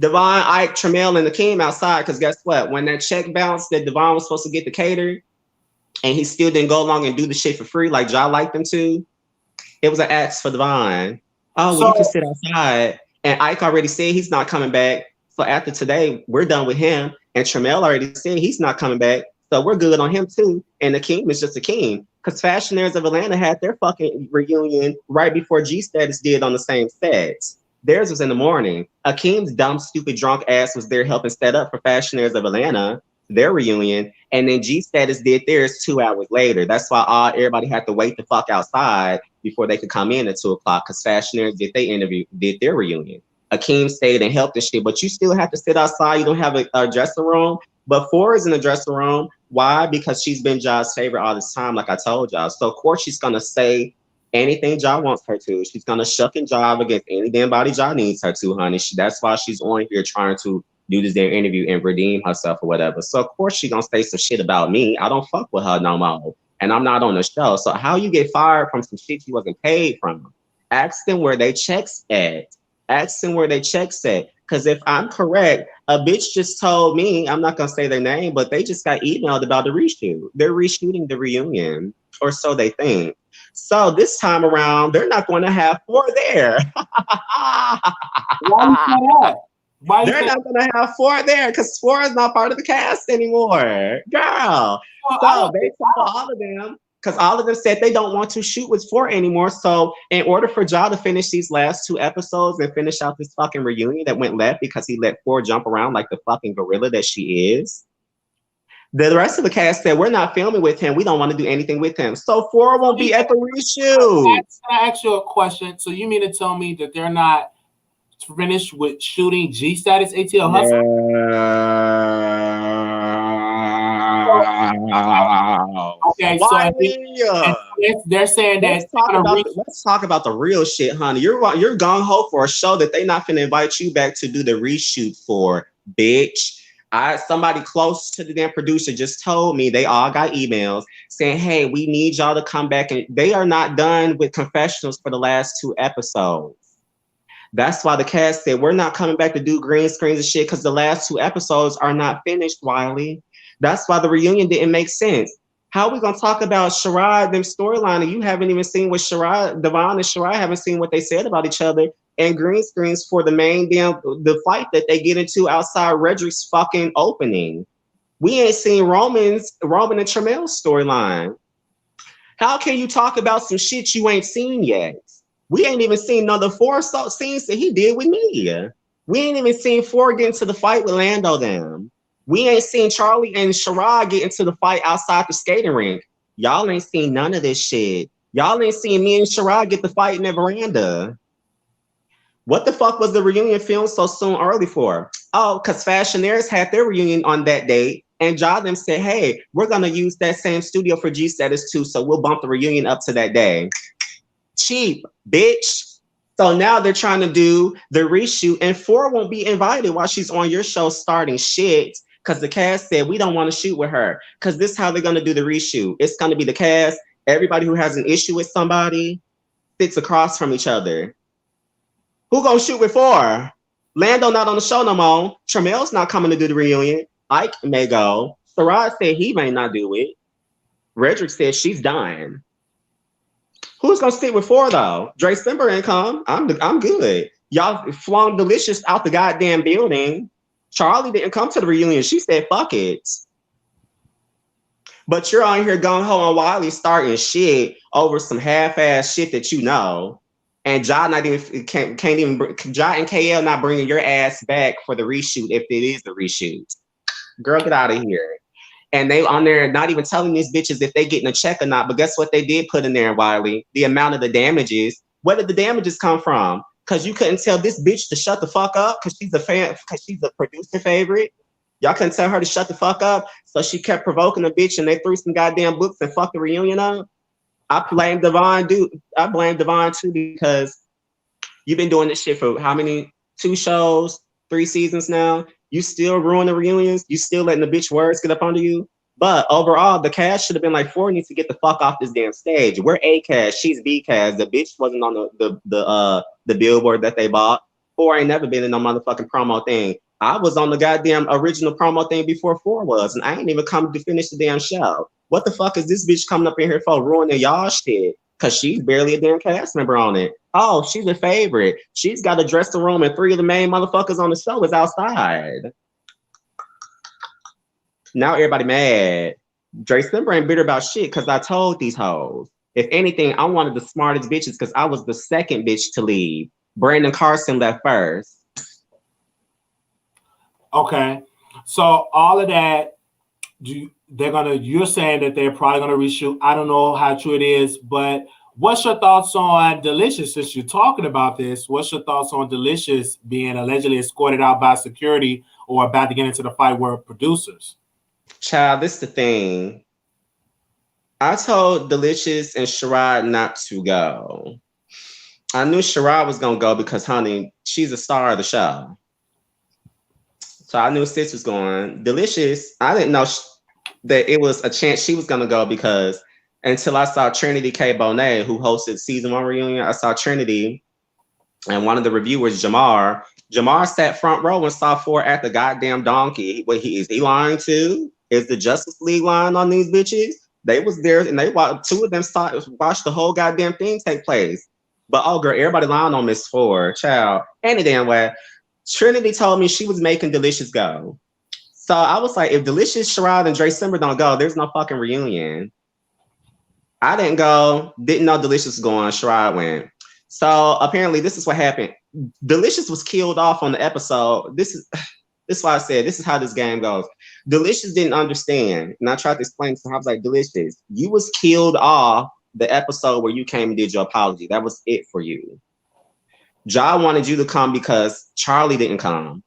Ike, Tramel, and Lakeem outside, because guess what? When that check bounced that Devon was supposed to get the cater, and he still didn't go along and do the shit for free like Ja liked them to, it was an ask for Devon. Oh, well, you can sit outside. And Ike already said he's not coming back. So after today, we're done with him. And Tramel already said he's not coming back. So we're good on him too. And Lakeem is just a king. Because Fashionaires of Atlanta had their fucking reunion right before G-Status did on the same set. Theirs was in the morning. Akeem's dumb, stupid, drunk ass was there helping set up for Fashionaires of Atlanta, their reunion. And then G-Status did theirs 2 hours later. That's why everybody had to wait the fuck outside before they could come in at 2 o'clock because Fashionaires did their reunion. Akeem stayed and helped and shit, but you still have to sit outside. You don't have a dressing room. But Four is in the dressing room. Why? Because she's been Ja's favorite all this time, like I told y'all. So of course she's gonna say anything Ja wants her to. She's gonna shuck and jive against any damn body Ja needs her to, honey. That's why she's on here trying to do this damn interview and redeem herself or whatever. So of course she gonna say some shit about me. I don't fuck with her no more. And I'm not on the show. So how you get fired from some shit you wasn't paid from? Ask them where they checks at. Ask them where they checks at. Because if I'm correct, a bitch just told me, I'm not gonna say their name, but they just got emailed about the reshoot. They're reshooting the reunion, or so they think. So this time around, they're not going to have Four there. Why they're not going to have Four there because Four is not part of the cast anymore. Girl. So they told all of them, because all of them said they don't want to shoot with Four anymore. So in order for Ja to finish these last 2 episodes and finish out this fucking reunion that went left because he let Four jump around like the fucking gorilla that she is, the rest of the cast said, we're not filming with him. We don't want to do anything with him. So Four won't be at the reshoot. Can I ask you a question? So you mean to tell me that they're not finished with shooting G-Status ATL Hustle? Wow. Okay, so Wiley, they're saying that they're gonna reach. let's talk about the real shit, honey. You're gung ho for a show that they not finna invite you back to do the reshoot for, bitch. Somebody close to the damn producer just told me they all got emails saying, hey, we need y'all to come back, and they are not done with confessionals for the last 2 episodes. That's why the cast said we're not coming back to do green screens and shit because the last 2 episodes are not finished, Wiley. That's why the reunion didn't make sense. How are we gonna talk about Sherrod, them storyline, and you haven't even seen what Sherrod, Devon and Sherrod haven't seen what they said about each other, and green screens for the main the fight that they get into outside Redrick's fucking opening. We ain't seen Roman and Tramel's storyline. How can you talk about some shit you ain't seen yet? We ain't even seen none of the 4 scenes that he did with me. We ain't even seen 4 get into the fight with Lando them. We ain't seen Charlie and Sherrod get into the fight outside the skating rink. Y'all ain't seen none of this shit. Y'all ain't seen me and Sherrod get the fight in the veranda. What the fuck was the reunion filmed so soon early for? Oh, because Fashionaires had their reunion on that date, and Ja them said, hey, we're going to use that same studio for G-Status too, so we'll bump the reunion up to that day. Cheap, bitch. So now they're trying to do the reshoot, and 4 won't be invited while she's on your show starting shit because the cast said we don't want to shoot with her because this is how they're going to do the reshoot. It's going to be the cast. Everybody who has an issue with somebody sits across from each other. Who gonna shoot with 4? Lando not on the show no more. Tramel's not coming to do the reunion. Ike may go. Sherrod said he may not do it. Redrick said she's done. Who's gonna sit with 4 though? Dre Simba ain't come. I'm good. Y'all flung Delicious out the goddamn building. Charlie didn't come to the reunion. She said, fuck it. But you're on here going ho on Wiley starting shit over some half-ass shit that you know. And Ja not even can't even Ja and KL not bringing your ass back for the reshoot if it is the reshoot. Girl, get out of here. And they on there not even telling these bitches if they getting a check or not. But guess what they did put in there, Wiley? The amount of the damages. Where did the damages come from? Because you couldn't tell this bitch to shut the fuck up because she's a fan, because she's a producer favorite. Y'all couldn't tell her to shut the fuck up. So she kept provoking the bitch and they threw some goddamn books and fucked the reunion up. I blame Devon too because you've been doing this shit for how many? 2 shows, 3 seasons now. You still ruin the reunions. You still letting the bitch words get up under you. But overall, the cast should have been like 4 needs to get the fuck off this damn stage. We're A cast. She's B cast. The bitch wasn't on the billboard that they bought. 4 ain't never been in no motherfucking promo thing. I was on the goddamn original promo thing before 4 was, and I ain't even come to finish the damn show. What the fuck is this bitch coming up in here for ruining y'all shit? Because she's barely a damn cast member on it. Oh, she's a favorite. She's got to dress the room, and 3 of the main motherfuckers on the show is outside. Now everybody mad. Dre Simba ain't bitter about shit because I told these hoes. If anything, I'm one of the smartest bitches because I was the second bitch to leave. Brandon Carson left first. Okay. So all of that, you're saying that they're probably gonna reshoot. I don't know how true it is, but what's your thoughts on Delicious? Since you're talking about this, what's your thoughts on Delicious being allegedly escorted out by security or about to get into the fight with producers? Child, this is the thing. I told Delicious and Sherrod not to go. I knew Sherrod was gonna go because, honey, she's a star of the show. So I knew sis was going. Delicious, I didn't know that it was a chance she was gonna go because until I saw Trinity K. Bonet, who hosted season 1 reunion, I saw Trinity and one of the reviewers, Jamar sat front row and saw 4 at the goddamn donkey. What is he lying to? Is the Justice League lying on these bitches? They was there and they watched, 2 of them watched the whole goddamn thing take place. But oh girl, everybody lying on Miss 4, child. Any damn way. Trinity told me she was making Delicious go. So I was like, if Delicious, Sherrod, and Dre Simba don't go, there's no fucking reunion. I didn't go, didn't know Delicious was going, Sherrod went. So apparently this is what happened. Delicious was killed off on the episode. This is why I said this is how this game goes. Delicious didn't understand. And I tried to explain to her, I was like, Delicious, you was killed off the episode where you came and did your apology. That was it for you. Ja wanted you to come because Charlie didn't come.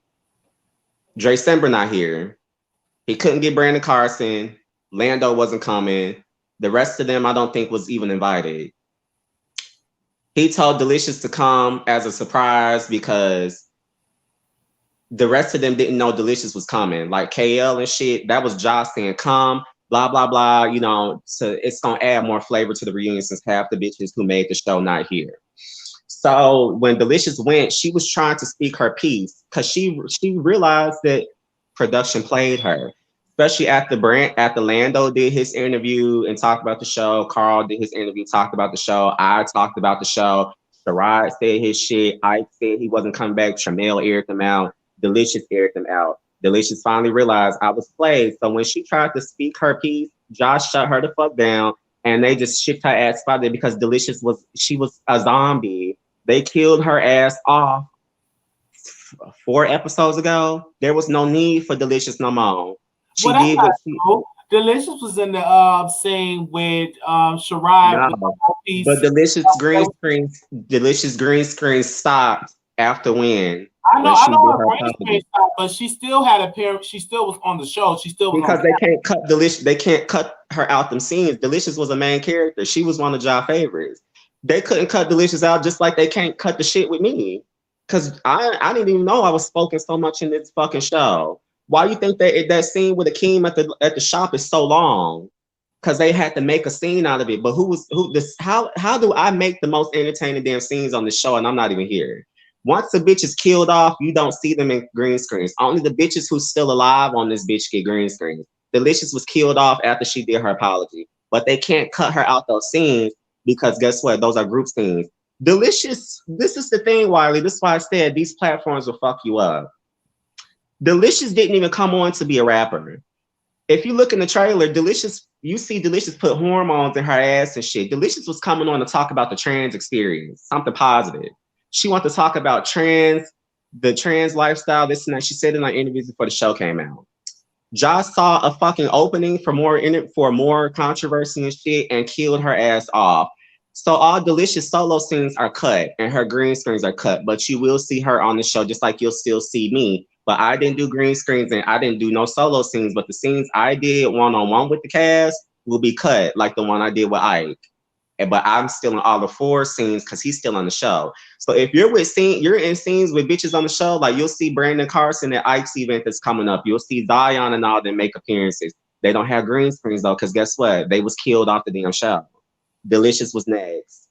Dre Simba not here. He couldn't get Brandon Carson. Lando wasn't coming. The rest of them, I don't think, was even invited. He told Delicious to come as a surprise because the rest of them didn't know Delicious was coming. Like KL and shit, that was Josh saying, come, blah, blah, blah. You know, so it's going to add more flavor to the reunion since half the bitches who made the show not here. So when Delicious went, she was trying to speak her piece because she realized that production played her, especially after Lando did his interview and talked about the show. Carl did his interview, talked about the show. I talked about the show. Sherrod said his shit. Ike said he wasn't coming back. Tramel aired them out. Delicious aired them out. Delicious finally realized I was played. So when she tried to speak her piece, Josh shut her the fuck down, and they just shipped her ass out there because Delicious was a zombie. They killed her ass off 4 episodes ago. There was no need for Delicious no more. She did what she... Delicious was in the scene with Sherrod. No, but Delicious green screen stopped after when. I know her green screen stopped, but she still had a pair. She still was on the show. She still was because they can't cut Delicious. They can't cut her out them scenes. Delicious was a main character. She was one of John's favorites. They couldn't cut Delicious out, just like they can't cut the shit with me. Cause I didn't even know I was spoken so much in this fucking show. Why you think that scene with Akeem at the shop is so long? Cause they had to make a scene out of it. But how do I make the most entertaining damn scenes on the show and I'm not even here? Once the bitch is killed off, you don't see them in green screens. Only the bitches who's still alive on this bitch get green screens. Delicious was killed off after she did her apology. But they can't cut her out those scenes because guess what? Those are group scenes. Delicious, this is the thing, Wiley. This is why I said these platforms will fuck you up. Delicious didn't even come on to be a rapper. If you look in the trailer, you see Delicious put hormones in her ass and shit. Delicious was coming on to talk about the trans experience, something positive. She wanted to talk about the trans lifestyle, this and that. She said in her interviews before the show came out. Josh saw a fucking opening for more controversy and shit and killed her ass off. So all Delicious solo scenes are cut and her green screens are cut, but you will see her on the show just like you'll still see me. But I didn't do green screens and I didn't do no solo scenes, but the scenes I did one-on-one with the cast will be cut like the one I did with Ike. But I'm still in all the 4 scenes because he's still on the show. So if you're in scenes with bitches on the show, like you'll see Brandon Carson at Ike's event that's coming up. You'll see Zion and all them make appearances. They don't have green screens though, because guess what? They was killed off the damn show. Delicious was next.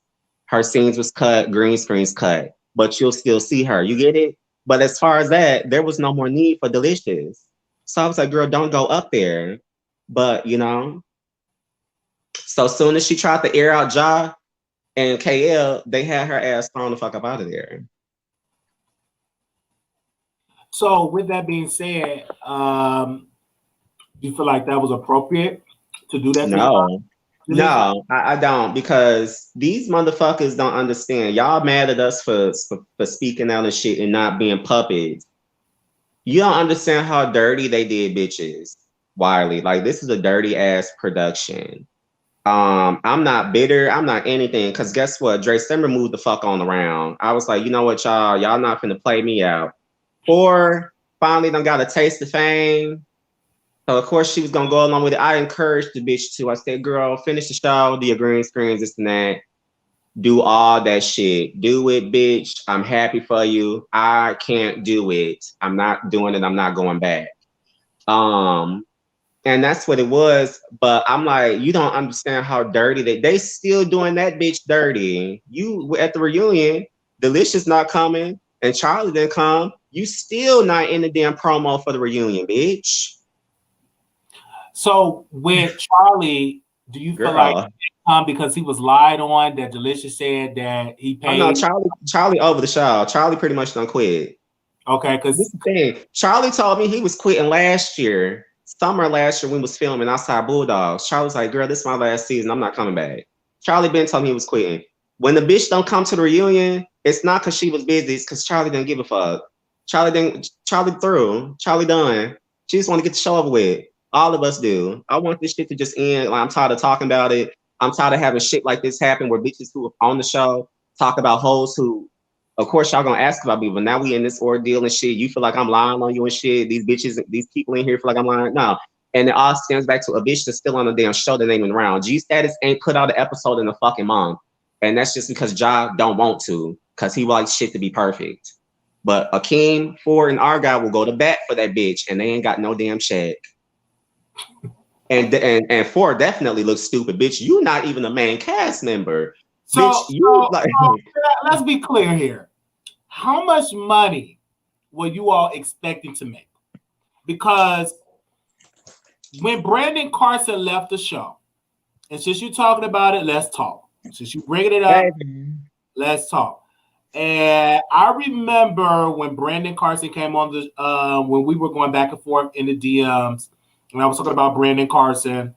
Her scenes was cut, green screens cut, but you'll still see her. You get it? But as far as that, there was no more need for Delicious. So I was like, girl, don't go up there. But you know, so soon as she tried to air out Ja and KL, they had her ass thrown the fuck up out of there. So with that being said, do you feel like that was appropriate to do that? No, I don't, because these motherfuckers don't understand. Y'all mad at us for speaking out and shit and not being puppets. You don't understand how dirty they did bitches, Wiley. Like, this is a dirty ass production. I'm not bitter. I'm not anything. Because guess what? Drecember moved the fuck on around. I was like, you know what, y'all not finna play me out. Or finally done got a taste of fame. So of course she was gonna go along with it. I encouraged the bitch to. I said, girl, finish the show, do your green screens, this and that. Do all that shit. Do it, bitch. I'm happy for you. I can't do it. I'm not doing it. I'm not going back. And that's what it was. But I'm like, you don't understand how dirty they still doing that bitch dirty. You at the reunion, Delicious not coming, and Charlie didn't come. You still not in the damn promo for the reunion, bitch. So with Charlie, do you feel like because he was lied on, that Delicious said that he paid? Oh, no, Charlie over the show. Charlie pretty much done quit. Okay, because this is the thing. Charlie told me he was quitting summer last year when we was filming outside Bulldogs. Charlie was like, girl, this is my last season. I'm not coming back. Charlie been told me he was quitting. When the bitch don't come to the reunion, it's not because she was busy. It's because Charlie didn't give a fuck. Charlie through. Charlie done. She just want to get the show over with. All of us do. I want this shit to just end. Like, I'm tired of talking about it. I'm tired of having shit like this happen where bitches who are on the show talk about hoes who, of course, y'all gonna ask about me, but now we in this ordeal and shit. You feel like I'm lying on you and shit. These bitches, these people in here feel like I'm lying. No, And it all stems back to a bitch that's still on the damn show that ain't even around. G Status ain't put out an episode in a fucking month. And that's just because Ja don't want to, because he likes shit to be perfect. But Akeem, Ford, and Argyle will go to bat for that bitch, and they ain't got no damn check. And Ford definitely looks stupid, bitch. You not even a main cast member. Bitch, let's be clear here. How much money were you all expecting to make? Because when Brandon Carson left the show, and since you're talking about it, let's talk. Since you're bringing it up, let's talk. And I remember when Brandon Carson came on the when we were going back and forth in the DMs, and I was talking about Brandon Carson,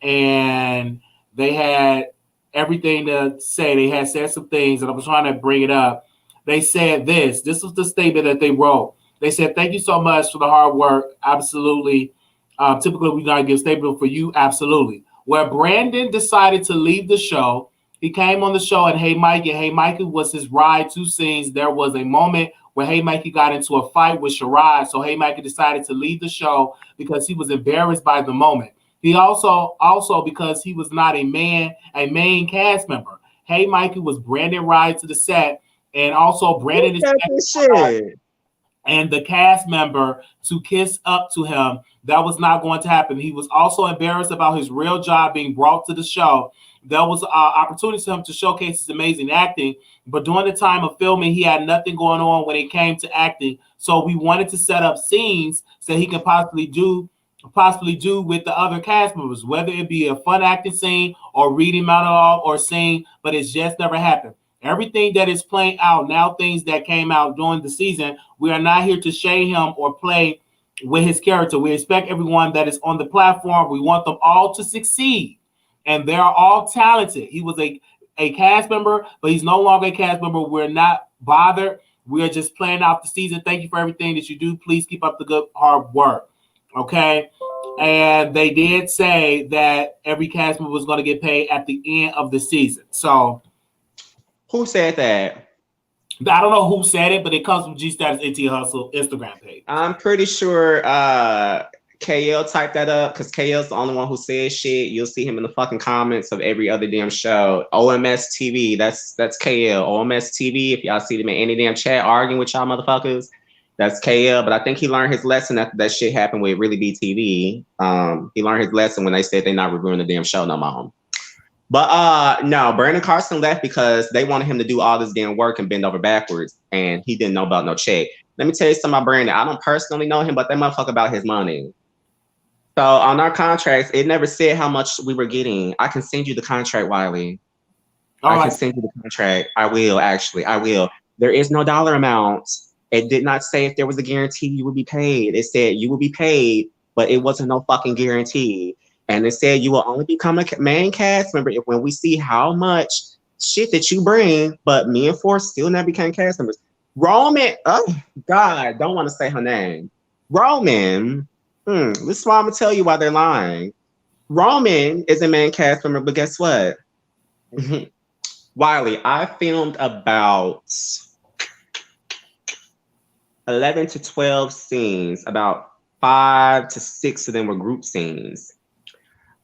and they had everything to say. They had said some things, and I was trying to bring it up. They said this. This was the statement that they wrote. They said, "Thank you so much for the hard work. Absolutely. Typically, we gotta give a statement for you. Absolutely." Where Brandon decided to leave the show, he came on the show and Hey Mikey. Hey Mikey was his ride to scenes. There was a moment where Hey Mikey got into a fight with Sherrod. So Hey Mikey decided to leave the show because he was embarrassed by the moment. He also because he was not a main cast member. Hey Mikey was Brandon ride to the set, and also Brandon and the cast member to kiss up to him. That was not going to happen. He was also embarrassed about his real job being brought to the show. There was opportunity for him to showcase his amazing acting, but during the time of filming, he had nothing going on when it came to acting. So we wanted to set up scenes so he can possibly do with the other cast members, whether it be a fun acting scene or reading monologue or scene, but it's just never happened. Everything that is playing out now, things that came out during the season, we are not here to shade him or play with his character. We expect everyone that is on the platform. We want them all to succeed, and they are all talented. He was a cast member, but he's no longer a cast member. We're not bothered. We are just playing out the season. Thank you for everything that you do. Please keep up the good hard work. Okay. And they did say that every cast member was going to get paid at the end of the season. So who said that? I don't know who said it, but it comes from G Status ATL Hustle Instagram page. I'm pretty sure KL typed that up because KL's the only one who says shit. You'll see him in the fucking comments of every other damn show. OMS TV, that's KL. OMS TV, if y'all see them in any damn chat arguing with y'all motherfuckers, that's KL. But I think he learned his lesson after that shit happened with Really Be TV. He learned his lesson when they said they're not reviewing the damn show no more. But no, Brandon Carson left because they wanted him to do all this damn work and bend over backwards, and he didn't know about no check. Let me tell you something about Brandon. I don't personally know him, but that motherfucker about his money. So on our contracts, it never said how much we were getting. I can send you the contract, Wiley. I can send you the contract. I will, actually. I will. There is no dollar amount. It did not say if there was a guarantee you would be paid. It said you will be paid, but it wasn't no fucking guarantee. And it said you will only become a main cast member if when we see how much shit that you bring. But me and Force still never became cast members. Roman, oh God, don't want to say her name. Roman, this is why I'm gonna tell you why they're lying. Roman is a main cast member, but guess what? Wiley, I filmed about 11 to 12 scenes. About 5 to 6 of them were group scenes.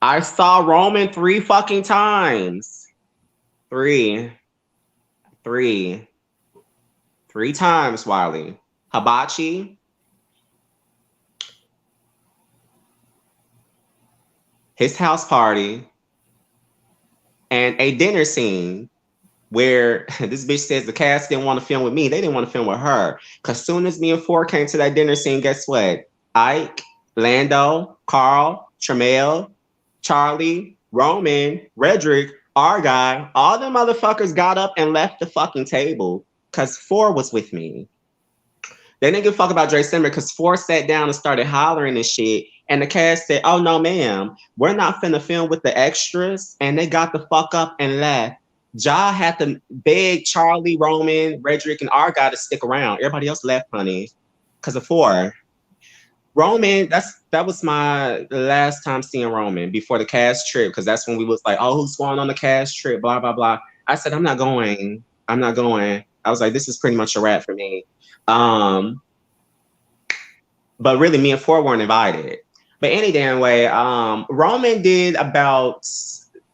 I saw Roman 3 fucking times. 3 times, Wiley. Hibachi. His house party. And a dinner scene where this bitch says the cast didn't want to film with me. They didn't want to film with her. Because soon as me and Four came to that dinner scene, guess what? Ike, Lando, Carl, Tremel, Charlie, Roman, Redrick, our guy, all them motherfuckers got up and left the fucking table because Four was with me. They didn't give a fuck about Dre Simba because Four sat down and started hollering and shit. And the cast said, oh, no, ma'am, we're not finna film with the extras. And they got the fuck up and left. Ja had to beg Charlie, Roman, Redrick, and our guy to stick around. Everybody else left, honey, because of Four. Roman, that was my last time seeing Roman before the cast trip, because that's when we was like, oh, who's going on the cast trip, blah, blah, blah. I said, I'm not going. I was like, this is pretty much a wrap for me. But really, me and Four weren't invited. But any damn way, Roman did about,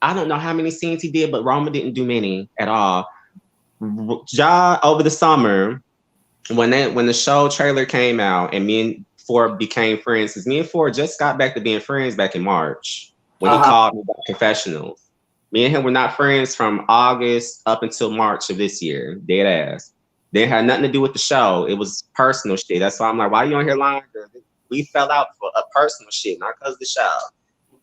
I don't know how many scenes he did, but Roman didn't do many at all. Ja, over the summer, when the show trailer came out and me and Four became friends, because me and Four just got back to being friends back in March when he called me about confessionals. Me and him were not friends from August up until March of this year, dead ass. They had nothing to do with the show. It was personal shit. That's why I'm like, why you on here lying? We fell out for a personal shit, not because of the show.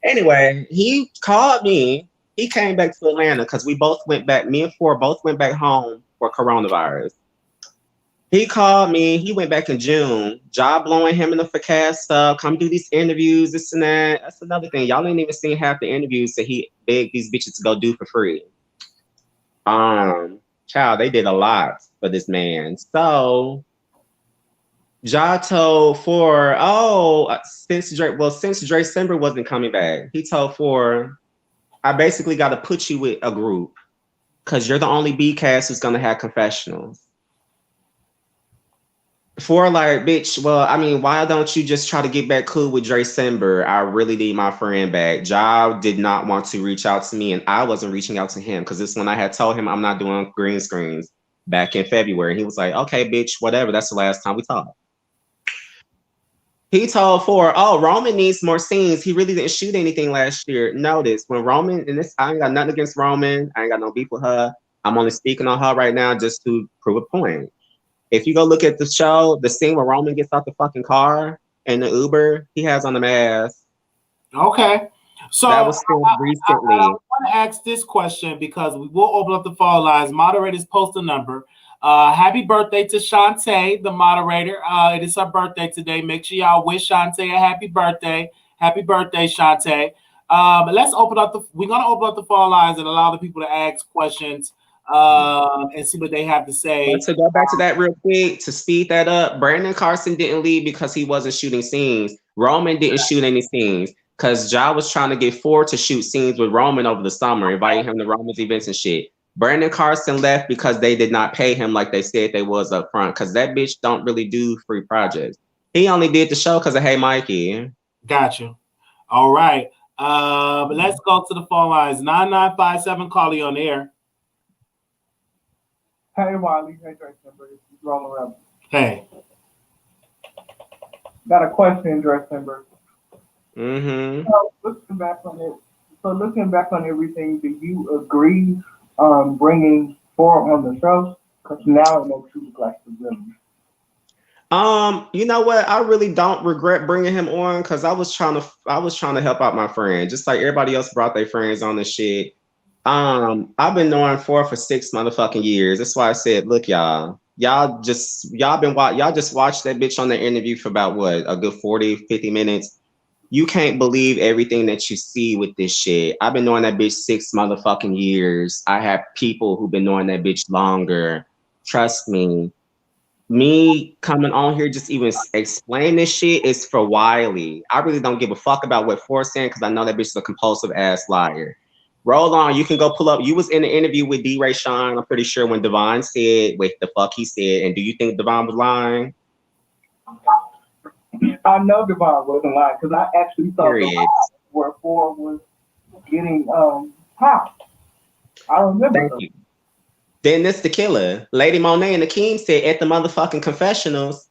Anyway, he called me. He came back to Atlanta because we both went back. Me and Four both went back home for coronavirus. He called me. He went back in June. Job blowing him in the cast stuff. Come do these interviews, this and that. That's another thing. Y'all ain't even seen half the interviews that he begged these bitches to go do for free. Child, they did a lot for this man. So Ja told Four, since Drecember wasn't coming back, he told Four, I basically got to put you with a group because you're the only B cast who's gonna have confessionals. For like, bitch, well, I mean, why don't you just try to get back cool with Drecember? I really need my friend back. Ja did not want to reach out to me, and I wasn't reaching out to him because this when I had told him I'm not doing green screens back in February. He was like, okay, bitch, whatever. That's the last time we talked. He told Four, Roman needs more scenes. He really didn't shoot anything last year. Notice when Roman, and this, I ain't got nothing against Roman. I ain't got no beef with her. I'm only speaking on her right now just to prove a point. If you go look at the show, the scene where Roman gets out the fucking car and the Uber, he has on the mask. Okay. So that was filmed recently. I want to ask this question because we will open up the phone lines. Moderators post a number. Happy birthday to Shantae, the moderator. It is her birthday today. Make sure y'all wish Shantae a happy birthday. Happy birthday, Shantae. We're gonna open up the phone lines and allow the people to ask questions. And see what they have to say. But to go back to that real quick, to speed that up, Brandon Carson didn't leave because he wasn't shooting scenes. Roman didn't shoot any scenes because Ja was trying to get Ford to shoot scenes with Roman over the summer, inviting him to Roman's events and shit. Brandon Carson left because they did not pay him like they said they was up front because that bitch don't really do free projects. He only did the show because of Hey Mikey. Gotcha. All right. Let's go to the phone lines. 9957, call you on the air. Hey, Wiley. Hey, Drecember. This is Rolling Rebel. Hey. Got a question, Drecember. Mm-hmm. So looking back on everything, do you agree bringing Four on the show? Because now it makes you look like the villain. You know what? I really don't regret bringing him on because I was trying to help out my friend, just like everybody else brought their friends on this shit. I've been knowing Four for 6 motherfucking years. That's why I said, look, y'all just watched that bitch on the interview for about what, a good 40, 50 minutes. You can't believe everything that you see with this shit. I've been knowing that bitch 6 motherfucking years. I have people who've been knowing that bitch longer. Trust me. Me coming on here just even explain this shit is for Wiley. I really don't give a fuck about what Four's saying because I know that bitch is a compulsive ass liar. Roll on, you can go pull up. You was in the interview with D. Ray Sean, I'm pretty sure, when Devon said what the fuck he said. And do you think Devon was lying? I know Devon wasn't lying because I actually saw where Four was getting popped. I remember. Thank you. Then this the killer. Lady Monet and Akeem said at the motherfucking confessionals,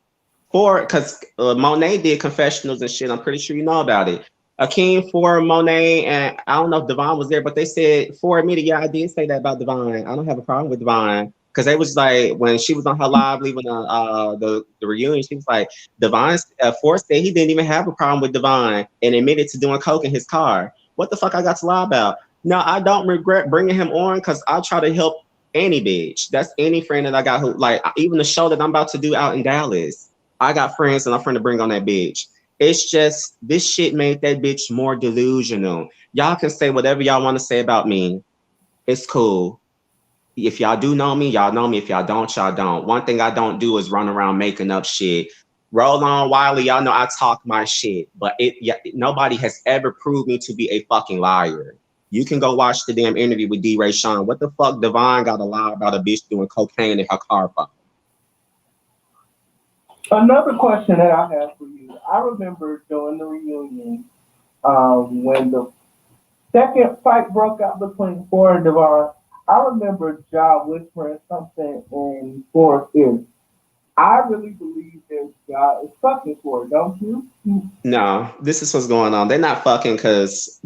because Monet did confessionals and shit. I'm pretty sure you know about it. Akeem, Four, Monet, and I don't know if Devon was there, but they said Four admitted, yeah, I did say that about Devon. I don't have a problem with Devon. Because they was like, when she was on her live leaving the reunion, she was like, Devon, Four said he didn't even have a problem with Devon and admitted to doing coke in his car. What the fuck I got to lie about? No, I don't regret bringing him on because I try to help any bitch. That's any friend that I got who, like, even the show that I'm about to do out in Dallas, I got friends and I'm friend to bring on that bitch. It's just, this shit made that bitch more delusional. Y'all can say whatever y'all want to say about me. It's cool. If y'all do know me, y'all know me. If y'all don't, y'all don't. One thing I don't do is run around making up shit. Roll on, Wiley, y'all know I talk my shit. But nobody has ever proved me to be a fucking liar. You can go watch the damn interview with D. Ray Sean. What the fuck Devon got to lie about a bitch doing cocaine in her car for? Another question that I have for you. I remember during the reunion, when the second fight broke out between Four and Devon, I remember Ja whispering something in Four's ear. I really believe that Ja is fucking Four, don't you? No, this is what's going on. They're not fucking because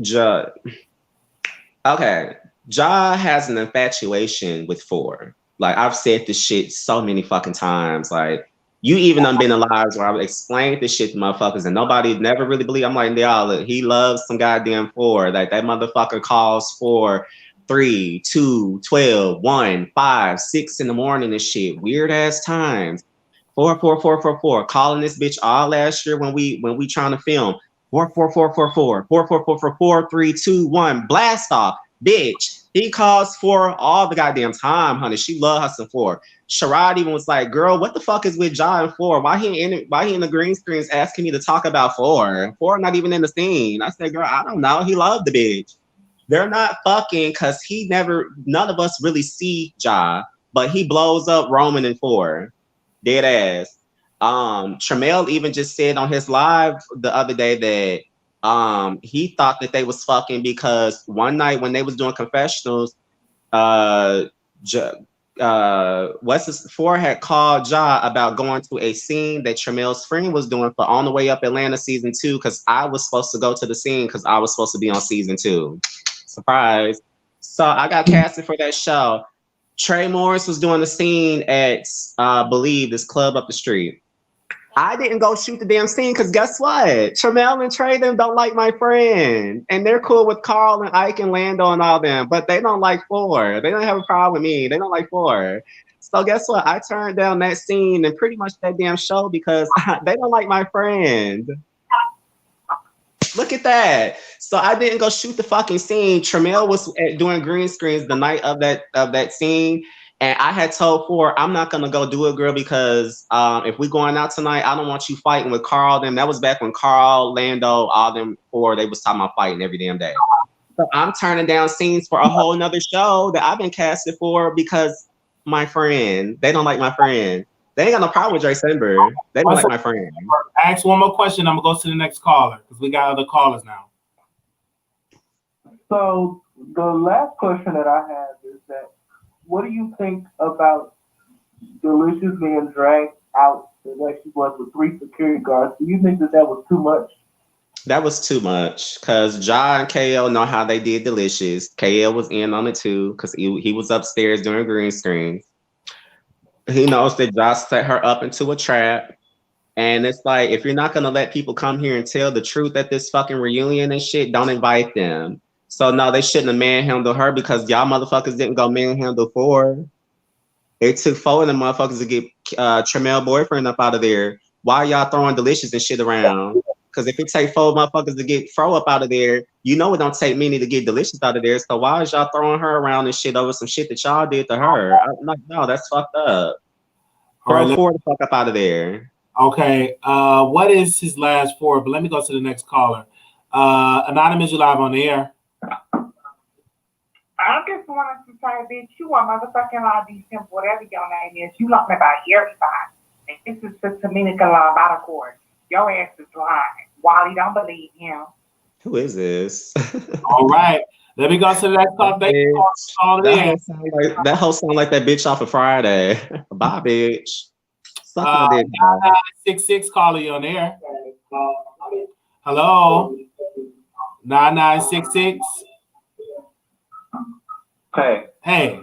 okay, Ja has an infatuation with Four. Like I've said this shit so many fucking times. Like you even done been in lives where I've explained this shit to motherfuckers and nobody never really believe. I'm like, y'all, look, he loves some goddamn Four. Like that motherfucker calls for 3, 2, 12, 1, 5, 6 in the morning and shit. Weird ass times. 4, 4, 4, 4, 4. Calling this bitch all last year when we trying to film. 4, 4, 4, 4, 4. 4, 4, 4, 4, 4, 3, 2, 1. Blast off. Bitch. He calls for all the goddamn time, honey. She love her some Four. Sherrod even was like, girl, what the fuck is with Ja and Four? Why he in the green screens asking me to talk about Four? Four not even in the scene. I said, girl, I don't know. He loved the bitch. They're not fucking because none of us really see Ja, but he blows up Roman and Four. Dead ass. Tramel even just said on his live the other day that he thought that they was fucking because one night when they was doing confessionals, Four had called Ja about going to a scene that Tramel's friend was doing for On the Way Up Atlanta season 2 because I was supposed to go to the scene because I was supposed to be on season 2. Surprise. So I got casted for that show. Trey Morris was doing the scene at Believe, this club up the street. I didn't go shoot the damn scene because guess what? Tramel and Trey them don't like my friend. And they're cool with Carl and Ike and Lando and all them, but they don't like Four. They don't have a problem with me. They don't like Four. So guess what? I turned down that scene and pretty much that damn show because they don't like my friend. Look at that. So I didn't go shoot the fucking scene. Tramel was doing green screens the night of that scene. And I had told Four, I'm not gonna go do it, girl, because if we going out tonight, I don't want you fighting with Carl. Them. That was back when Carl, Lando, all them Four, they was talking about fighting every damn day. So I'm turning down scenes for a whole nother show that I've been casted for because my friend, they don't like my friend. They ain't got no problem with Dre Simba. They don't like my friend. Ask one more question. I'm gonna go to the next caller because we got other callers now. So the last question that I have is that what do you think about Delicious being dragged out the way she was with 3 security guards? Do you think that was too much? That was too much because Ja and KL know how they did Delicious. KL was in on it too because he was upstairs doing green screens. He knows that Ja set her up into a trap. And it's like, if you're not going to let people come here and tell the truth at this fucking reunion and shit, don't invite them. So no, they shouldn't have manhandled her because y'all motherfuckers didn't go manhandle Four. It took 4 of them motherfuckers to get Tramel boyfriend up out of there. Why y'all throwing Delicious and shit around? Because if it take 4 motherfuckers to get Fro up out of there, you know it don't take many to get Delicious out of there. So why is y'all throwing her around and shit over some shit that y'all did to her? I'm like, no, that's fucked up. Throw Four the fuck up out of there. Okay. What is his last 4? But let me go to the next caller. Anonymous, you live on the air. I just wanted to say, bitch, you are motherfucking law December, whatever your name is. You lying about everybody. And this is the Dominica law about a court. Your ass is lying. Wally, don't believe him. Who is this? All right. Let me go to the next call. That whole sound like that bitch off of Friday. Bye, bitch. 9966 caller, you on air. Hello. 9966. Hey.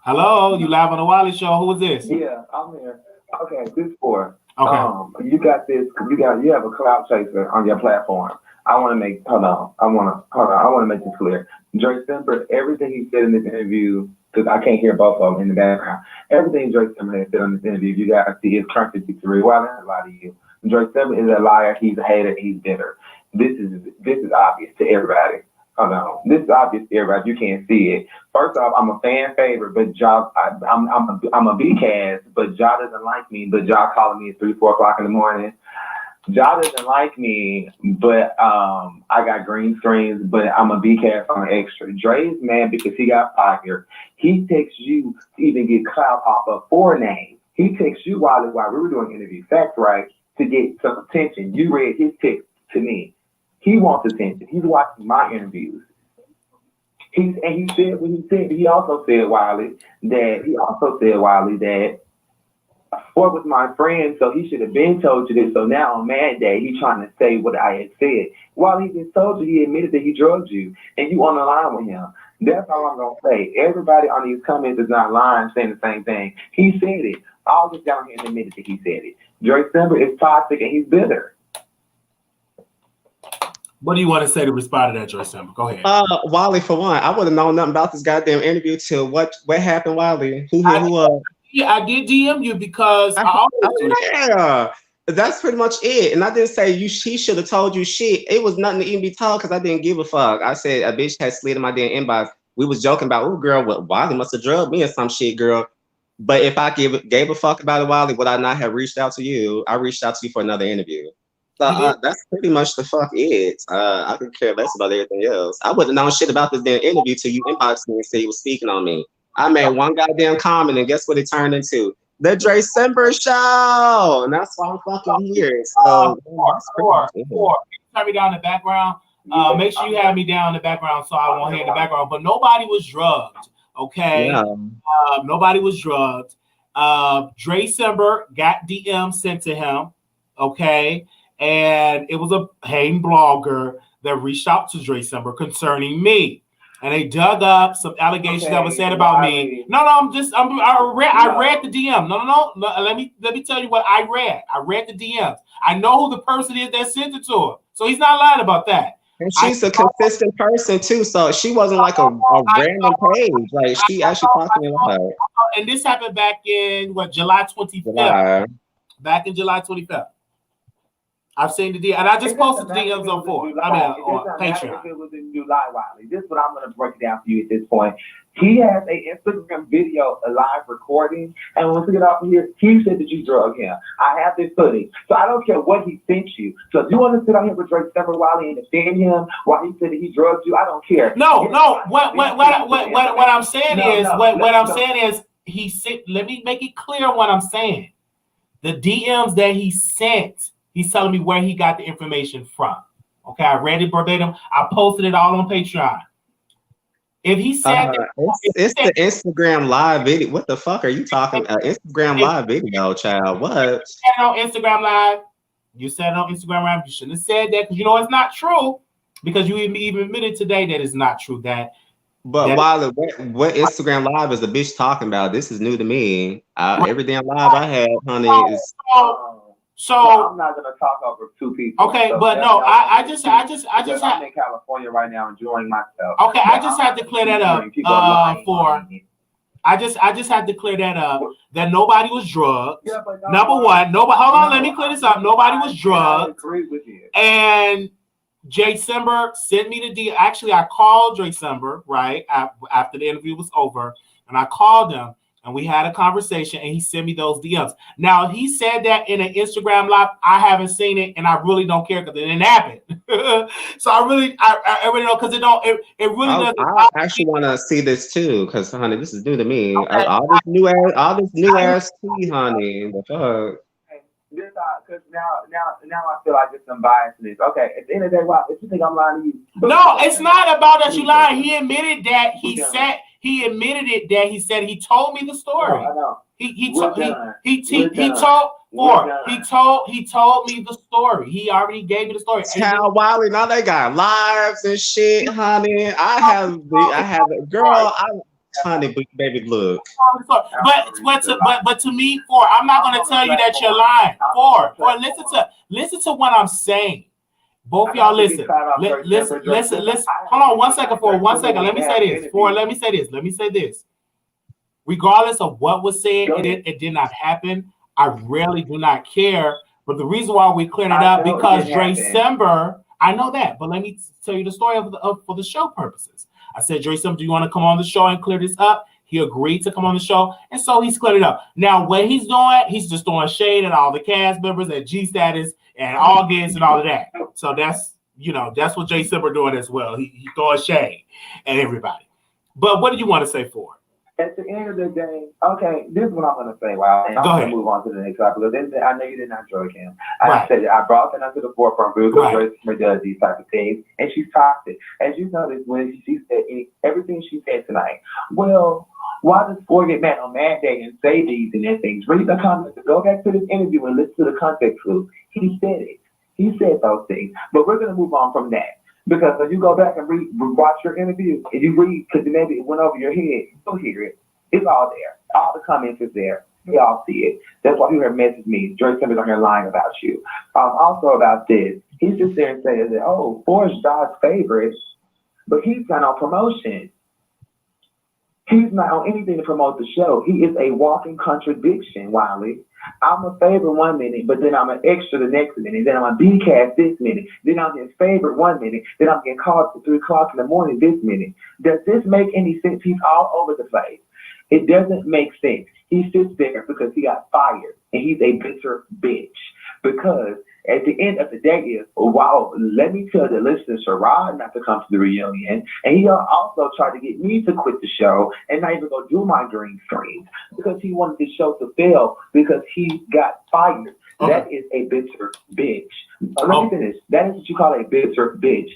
Hello, you live on the Wiley Show. Who is this? Yeah, I'm here. Okay, this for. Okay. You got this. You have a cloud chaser on your platform. I want to make. Hold on. I want to make this clear. Drecember, everything he said in this interview, because I can't hear both of them in the background. Everything Drecember has said on this interview, you guys see is contradictory. Why did I lie to you? Drecember is a liar. He's a hater. He's bitter. This is obvious to everybody. Oh no, this is obvious to everybody. You can't see it. First off, I'm a fan favorite, but Ja, I'm a B-cast, but Ja doesn't like me. But Ja calling me at 3, 4 o'clock in the morning. Ja doesn't like me, but I got green screens, but I'm a B-cast on extra. Dre's mad because he got fired. He texts you to even get clout off of 4 names. He texted you while we were doing interview facts, right, to get some attention. You read his text to me. He wants attention. He's watching my interviews. He said what he said. He also said, Wiley, that Ford was my friend, so he should have been told you this. So now on Mad Day, he's trying to say what I had said. While he just told you, he admitted that he drugged you, and you on the line with him. That's all I'm gonna say. Everybody on these comments is not lying, saying the same thing. He said it. All this down here and admitted that he said it. Drecember is toxic and he's bitter. What do you want to say to respond to that, Drecember? Go ahead. Wiley, for one, I would have known nothing about this goddamn interview till what happened, Wiley? Yeah, I did DM you because that's pretty much it. And I didn't say he should have told you shit. It was nothing to even be told because I didn't give a fuck. I said a bitch had slid in my damn inbox. We was joking about, oh girl, what Wiley must have drugged me or some shit, girl. But if I gave a fuck about it, Wiley, would I not have reached out to you? I reached out to you for another interview. So that's pretty much the fuck it. I could care less about everything else. I wouldn't know shit about this damn interview till you inboxed me and said you was speaking on me. I made one goddamn comment and guess what it turned into? The Dre Simba show. And that's why I'm fucking here. So Four. Turn me down in the background. Make sure you have me down in the background so I won't hear in the background. But nobody was drugged. Okay. Yeah. Nobody was drugged. Dre Simba got DM sent to him. Okay. And it was a paying blogger that reached out to Dre Simba concerning me. And they dug up some allegations that were said about me. No, I read the DM. No. Let me tell you what I read. I read the DMs. I know who the person is that sent it to him. So he's not lying about that. And she's a consistent person too. So she wasn't like a random page. Like she actually talking about it. And this happened back in July 25th. Back in July 25th. I've seen the DM, and I just posted the DMs on Patreon. If it was in July, Wiley, this is what I'm going to break it down for you at this point. He has a Instagram video, a live recording, and once we get off of here, he said that you drugged him. I have this footage, so I don't care what he sent you. So if you want to sit out here with Drecember, Wiley, and defend him while he said that he drugged you, I don't care. No. What I'm saying is he said. Let me make it clear what I'm saying. The DMs that he sent. He's telling me where he got the information from. Okay, I read it verbatim. I posted it all on Patreon. If he said it's the Instagram live video. What the fuck are you talking about? Instagram live video, child. What? You said it on Instagram Live. You said it on Instagram Live. You shouldn't have said that because you know it's not true. Because you even admitted today that it's not true. But Wiley, what Instagram Live is the bitch talking about? This is new to me. Every damn live I had, honey, is. So I'm not gonna talk over two people. Okay, so but no, I just I'm in California right now enjoying myself. Okay, I just had to clear that up. I just had to clear that up. That nobody was drugged. Yeah, number one, nobody. Hold on, let me clear this up. Nobody was drugged. I agree with you. And Drecember sent me the deal. Actually, I called Drecember right after the interview was over, and I called him. And we had a conversation, and he sent me those DMs. Now, he said that in an Instagram live. I haven't seen it, and I really don't care because it didn't happen. So I really know because it really doesn't. I actually want to see this too, because honey, this is new to me. Okay. All this new ass tea, honey. The fuck. Because now I feel like there's some biasness. Okay, at the end of the day, if you think I'm lying to you, no, it's not about that you lying. He admitted that he said. He admitted it that he said he told me the story. No, I know. He told me the story. He already gave me the story. Child Wiley, now they got lives and shit, honey. I have a girl. Honey, baby, look. But to me, I'm not going to tell you that you're lying. Listen to what I'm saying. Both y'all listen. Listen. Hold on 1 second, for 1 second. Let me say this. Regardless of what was said, it did not happen. I really do not care. But the reason why we cleared it up because Drecember, I know that, but let me tell you the story for the show purposes. I said, Drecember, do you want to come on the show and clear this up? He agreed to come on the show, and so he's cleared it up. Now, what he's doing, he's just throwing shade at all the cast members at G Status and August and all of that. So that's what Drecember doing as well. He throwing shade at everybody. But what do you want to say for? at the end of the day, okay, this is what I'm gonna say. Wow, and I'm gonna move on to the next topic because I know you did not enjoy him. I said I brought that to the forefront because Dre Simba does these type of things, and she's toxic. As you noticed when she said everything she said tonight. Well, why does Ford get mad on Mad Day and say these and that things? Read the comments. Go back to this interview and listen to the context clues. He said it. He said those things. But we're gonna move on from that. Because when you go back and watch your interview and you read, because maybe it went over your head, you'll hear it. It's all there. All the comments is there. We all see it. That's why you heard message me. Dre Simba's on here lying about you. Also about this, he's just there and saying that, oh, Forrest God's favorite, but he's not on promotion. He's not on anything to promote the show. He is a walking contradiction, Wiley. I'm a favorite 1 minute, but then I'm an extra the next minute. Then I'm a B-cast this minute. Then I'm getting favorite 1 minute. Then I'm getting called at 3 o'clock in the morning this minute. Does this make any sense? He's all over the place. It doesn't make sense. He sits there because he got fired, and he's a bitter bitch. Because at the end of the day is, wow, let me tell the listeners, Sherrod not to come to the reunion. And he also tried to get me to quit the show and not even go do my green screens because he wanted the show to fail because he got fired. Okay. That is a bitter bitch. Let me finish. That is what you call a bitter bitch.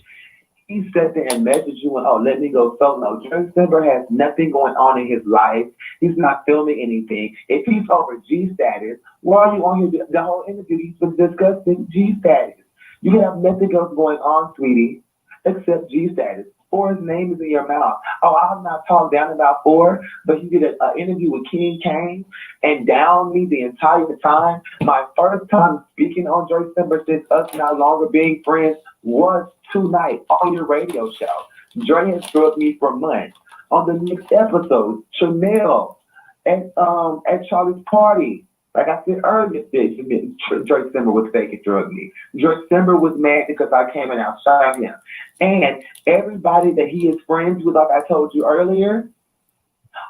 He sat there and messaged you and, oh, let me go solo. Dre Simba has nothing going on in his life. He's not filming anything. If he's over G status, why are you on here? The whole interview, he's been discussing G status. You have nothing else going on, sweetie, except G status. Ford's name is in your mouth. Oh, I'm not talking down about Ford, but you did an interview with King Kane and down me the entire time. My first time speaking on Dre Simba since us no longer being friends was tonight on your radio show. Dre has struck me for months. On the next episode, Chanel at Charlie's party. Like I said earlier, Dre Simba was fake and drug me. Dre Simba was mad because I came and outside him. And everybody that he is friends with, like I told you earlier,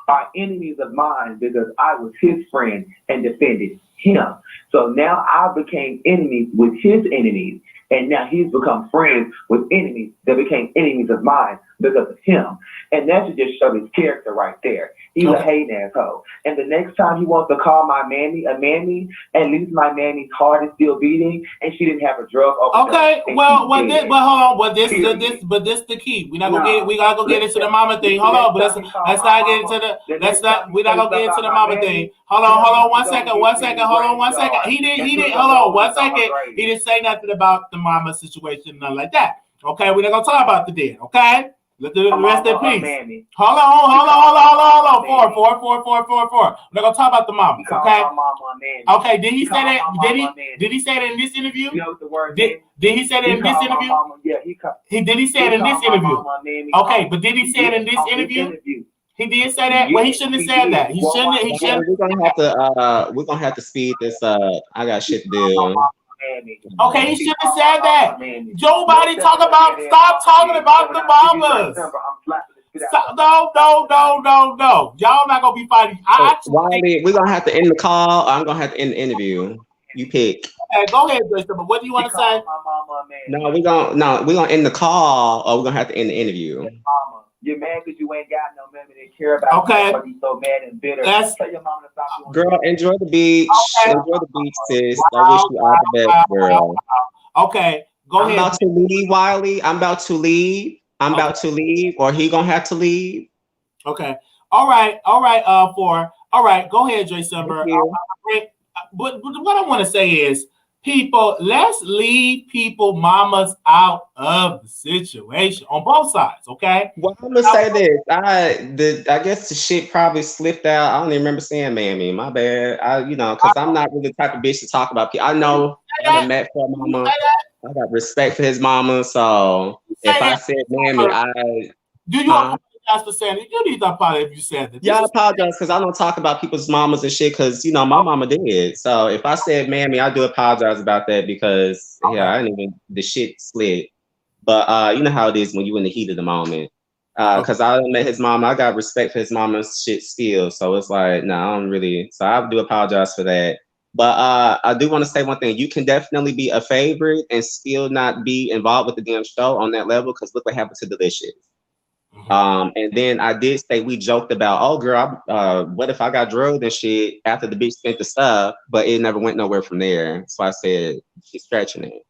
are enemies of mine because I was his friend and defended him. So now I became enemies with his enemies. And now he's become friends with enemies that became enemies of mine because of him. And that should just show his character right there. He's a hating asshole. And the next time he wants to call my mammy a mammy, at least my mammy's heart is still beating and she didn't have a drug overdose. Okay, hold on. This the key. We're not gonna we gotta go get into the mama thing. Hold on, but let's not get into the we're not gonna get into the mama thing. Hold on, one second. Hold on 1 second. He didn't hold on 1 second. He didn't say nothing about the mama situation, nothing like that. Okay, we're not gonna talk about the dead, okay? Let's do the rest in peace. Hold on. Four. We're not gonna talk about the mamas, okay? Okay, did he say that? Did he say that in this interview? Did he say that in this interview? Did he say it in this interview? Okay, but did he say it in this interview? He did say that. Well, he shouldn't have said that. He shouldn't. We're gonna have to speed this up. I got shit to do. Okay, he shouldn't have said that. Nobody stop talking about the mamas. No. Y'all not gonna be fighting. Wiley, we're gonna have to end the call. I'm gonna have to end the interview. You pick. Okay, go ahead, Drecember. What do you want to say? No, we're gonna end the call, or we're gonna have to end the interview. You're mad because you ain't got no women that care about you. Why you so mad and bitter? Tell your mama to stop doing girl, enjoy the beach. Okay. Enjoy the beach, sis. I wish you all the best, girl. Okay, go ahead. I'm about to leave, Wiley. I'm about to leave, or he gonna have to leave. Okay. All right. All right. Go ahead, Drecember. But what I want to say is, people, let's leave mamas out of the situation on both sides, okay? Well, I'm gonna say this. I guess the shit probably slipped out. I don't even remember saying mammy. My bad. Because I'm not really the type of bitch to talk about people. I know I'm a met for mama. I got respect for his mama. So if I said mammy, do you apologize for saying it? You need to apologize if you said that. Yeah, I apologize because I don't talk about people's mamas and shit because my mama did. So if I said mammy, I do apologize about that because I didn't even the shit slid. But you know how it is when you in the heat of the moment. Because I met his mama, I got respect for his mama's shit still. So it's like, no, I don't really. So I do apologize for that. But I do want to say one thing. You can definitely be a favorite and still not be involved with the damn show on that level because look what happened to Delicious. And then I did say, we joked about, oh girl, what if I got drugged and shit after the bitch spent the stuff, but it never went nowhere from there. So I said, she's stretching it.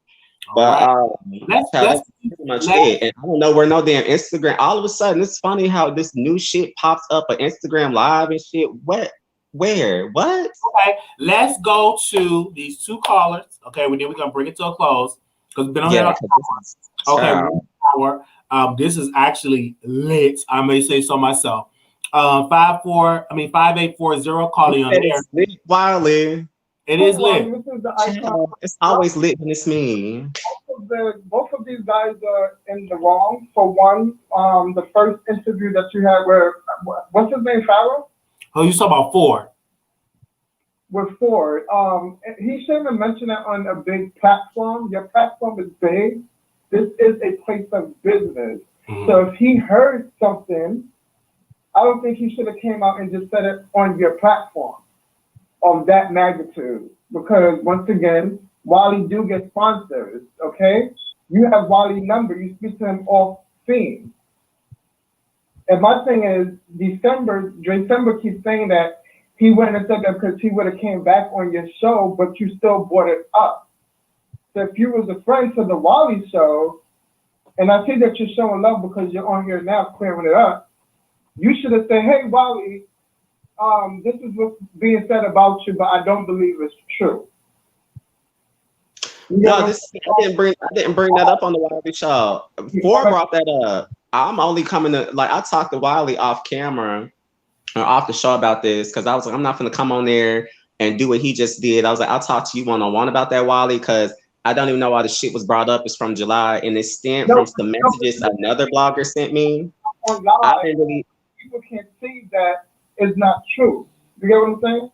But that's pretty much it. And I don't know where no damn Instagram. All of a sudden, it's funny how this new shit pops up on Instagram Live and shit. What? Where? What? Okay, let's go to these two callers. Okay, we're gonna bring it to a close because we've been on here. Okay, 1 hour. This is actually lit. I may say so myself. 5840 calling on there. Wiley. It is lit. It's always lit when it's me. Both of these guys are in the wrong. For one, the first interview that you had where, what's his name, Farrell? Oh, you talking about Ford? With Ford. He shouldn't have mentioned it on a big platform. Your platform is big. This is a place of business. So if he heard something, I don't think he should have came out and just said it on your platform of that magnitude. Because once again, Wiley do get sponsors, okay? You have Wiley's number, you speak to him off scene. And my thing is, Dre Simba keeps saying that he wouldn't have said that because he would have came back on your show, but you still brought it up. So if you was a friend to the Wiley Show, and I see that you're showing love because you're on here now clearing it up, you should have said, hey, Wiley, this is what's being said about you, but I don't believe it's true. No, I didn't bring that up on the Wiley Show. Ford brought that up. I'm only coming to, like, I talked to Wiley off camera or off the show about this because I was like, I'm not going to come on there and do what he just did. I was like, I'll talk to you one-on-one about that, Wiley, because I don't even know why the shit was brought up. It's from July, and it stemmed from the messages another blogger sent me. People can't see that it's not true. You get what I'm saying?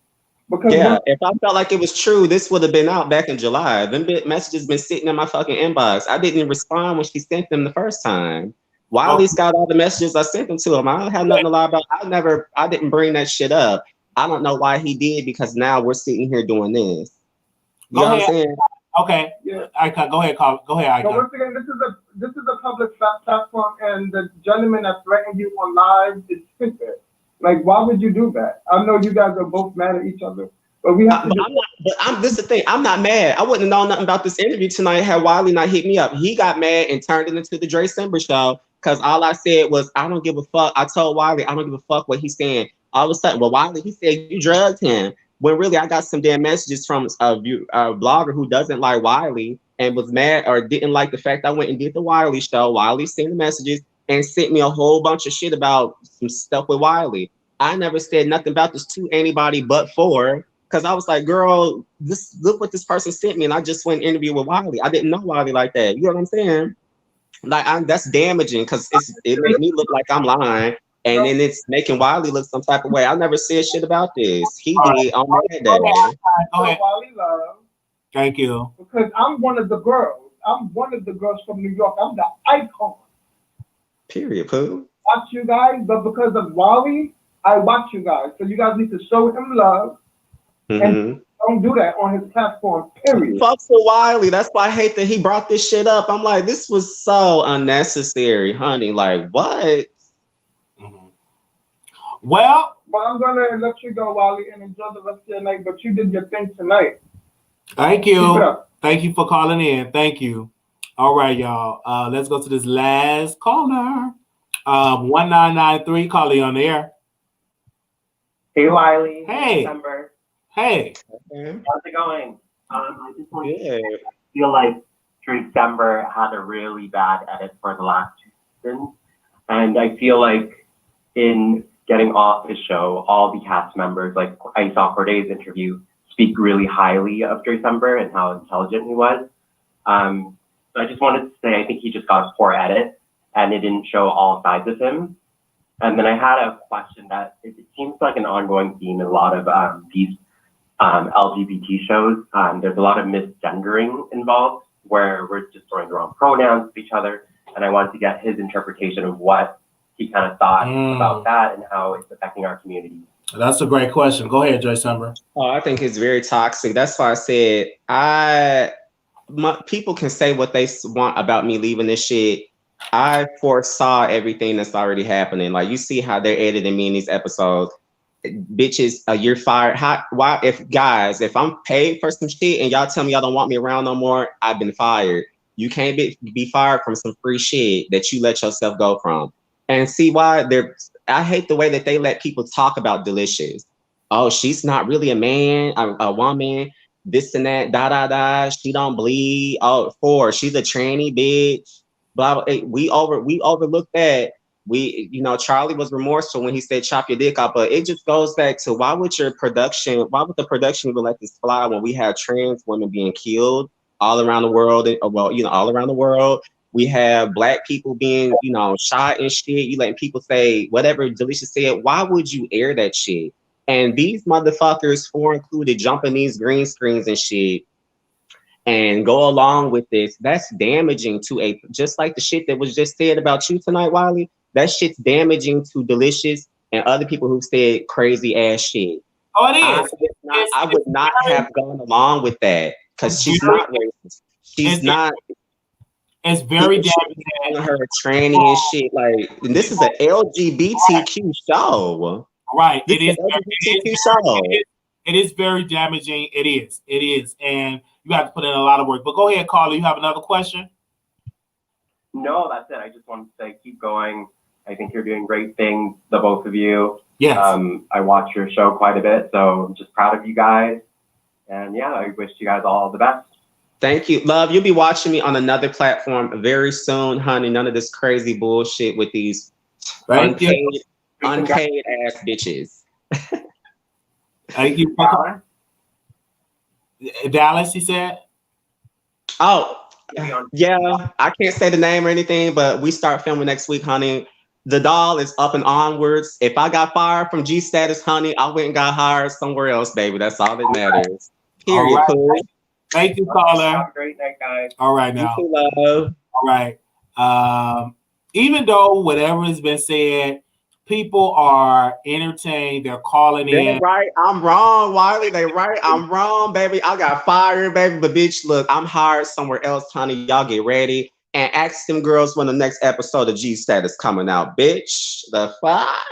Because if I felt like it was true, this would have been out back in July. Them messages been sitting in my fucking inbox. I didn't respond when she sent them the first time. Wiley's got all the messages I sent them to him. I don't have nothing to lie about. I didn't bring that shit up. I don't know why he did, because now we're sitting here doing this. You know what I'm saying? Okay. Yeah. Icon, go ahead, Carl. Go ahead, Icon. So once again, this is a public platform, and the gentleman that threatened you on live is stupid. Like, why would you do that? I know you guys are both mad at each other, but we have to. This is the thing. I'm not mad. I wouldn't have known nothing about this interview tonight had Wiley not hit me up. He got mad and turned it into the Dre Simba show because all I said was, I don't give a fuck. I told Wiley, I don't give a fuck what he's saying. All of a sudden, well, Wiley, he said you drugged him. When really, I got some damn messages from a blogger who doesn't like Wiley and was mad or didn't like the fact I went and did the Wiley show. Wiley sent the messages and sent me a whole bunch of shit about some stuff with Wiley. I never said nothing about this to anybody but Ford, because I was like, girl, look what this person sent me, and I just went and interviewed with Wiley. I didn't know Wiley like that. You know what I'm saying? Like, that's damaging because it made me look like I'm lying, and then it's making Wiley look some type of way. I never said shit about this. He did on that day. Go ahead. Wiley love. Thank you. Because I'm one of the girls. I'm one of the girls from New York. I'm the icon. Period, Pooh. Watch you guys, but because of Wiley, I watch you guys. So you guys need to show him love. And don't do that on his platform, period. Fuck for Wiley. That's why I hate that he brought this shit up. I'm like, this was so unnecessary, honey. Like, what? Well, I'm gonna let you go, Wiley, and enjoy the rest of your night. But you did your thing tonight. Thank you. Thank you for calling in. Thank you. All right, y'all. Let's go to this last caller. 1993, calling on the air. Hey, Wiley. Hey. December. Hey. How's it going? I just want to feel like Drecember had a really bad edit for the last two seasons. And I feel like in getting off the show, all the cast members, like I saw Corday's interview, speak really highly of Drecember and how intelligent he was. So I just wanted to say, I think he just got a poor edit and it didn't show all sides of him. And then I had a question that it seems like an ongoing theme in a lot of these LGBT shows. There's a lot of misgendering involved where we're just throwing the wrong pronouns to each other. And I wanted to get his interpretation of what he kind of thought about that and how it's affecting our community. That's a great question. Go ahead, Drecember. Oh, I think it's very toxic. That's why I said people can say what they want about me leaving this shit. I foresaw everything that's already happening. Like you see how they're editing me in these episodes. Bitches, you're fired. Why? If I'm paid for some shit and y'all tell me y'all don't want me around no more, I've been fired. You can't be fired from some free shit that you let yourself go from. And see why I hate the way that they let people talk about Delicious. Oh, she's not really a man, a woman, this and that, da da da. She don't bleed. Oh, she's a tranny bitch. Blah, blah. We overlooked that. Charlie was remorseful when he said chop your dick off, but it just goes back to why would the production even let this fly when we have trans women being killed all around the world? All around the world. We have Black people being, shot and shit. You letting people say whatever Delicious said. Why would you air that shit? And these motherfuckers, 4 included, jumping these green screens and shit and go along with this. That's damaging to just like the shit that was just said about you tonight, Wiley. That shit's damaging to Delicious and other people who said crazy ass shit. Oh, it is. I would not have gone along with that because she's not racist. She's not. It's very damaging. Her a tranny and shit. Like, and this is an LGBTQ show. Right. It is very damaging. It is. And you have to put in a lot of work. But go ahead, Carla. You have another question? No, that's it. I just wanted to say keep going. I think you're doing great things, the both of you. Yes. I watch your show quite a bit, so I'm just proud of you guys. And yeah, I wish you guys all the best. Thank you. Love, you'll be watching me on another platform very soon, honey. None of this crazy bullshit with these unpaid ass bitches. Thank you. Dallas, he said? Oh, yeah. I can't say the name or anything, but we start filming next week, honey. The doll is up and onwards. If I got fired from G Status, honey, I went and got hired somewhere else, baby. That's all that matters. Period. Right. Thank you, caller. Have a great night, guys. All right, now. You too, love. All right. Even though whatever has been said, people are entertained. They're calling in. They're right. I'm wrong, Wiley. They right. I'm wrong, baby. I got fired, baby. But bitch, look, I'm hired somewhere else, honey. Y'all get ready. And ask them girls when the next episode of G Status coming out, bitch. The fuck?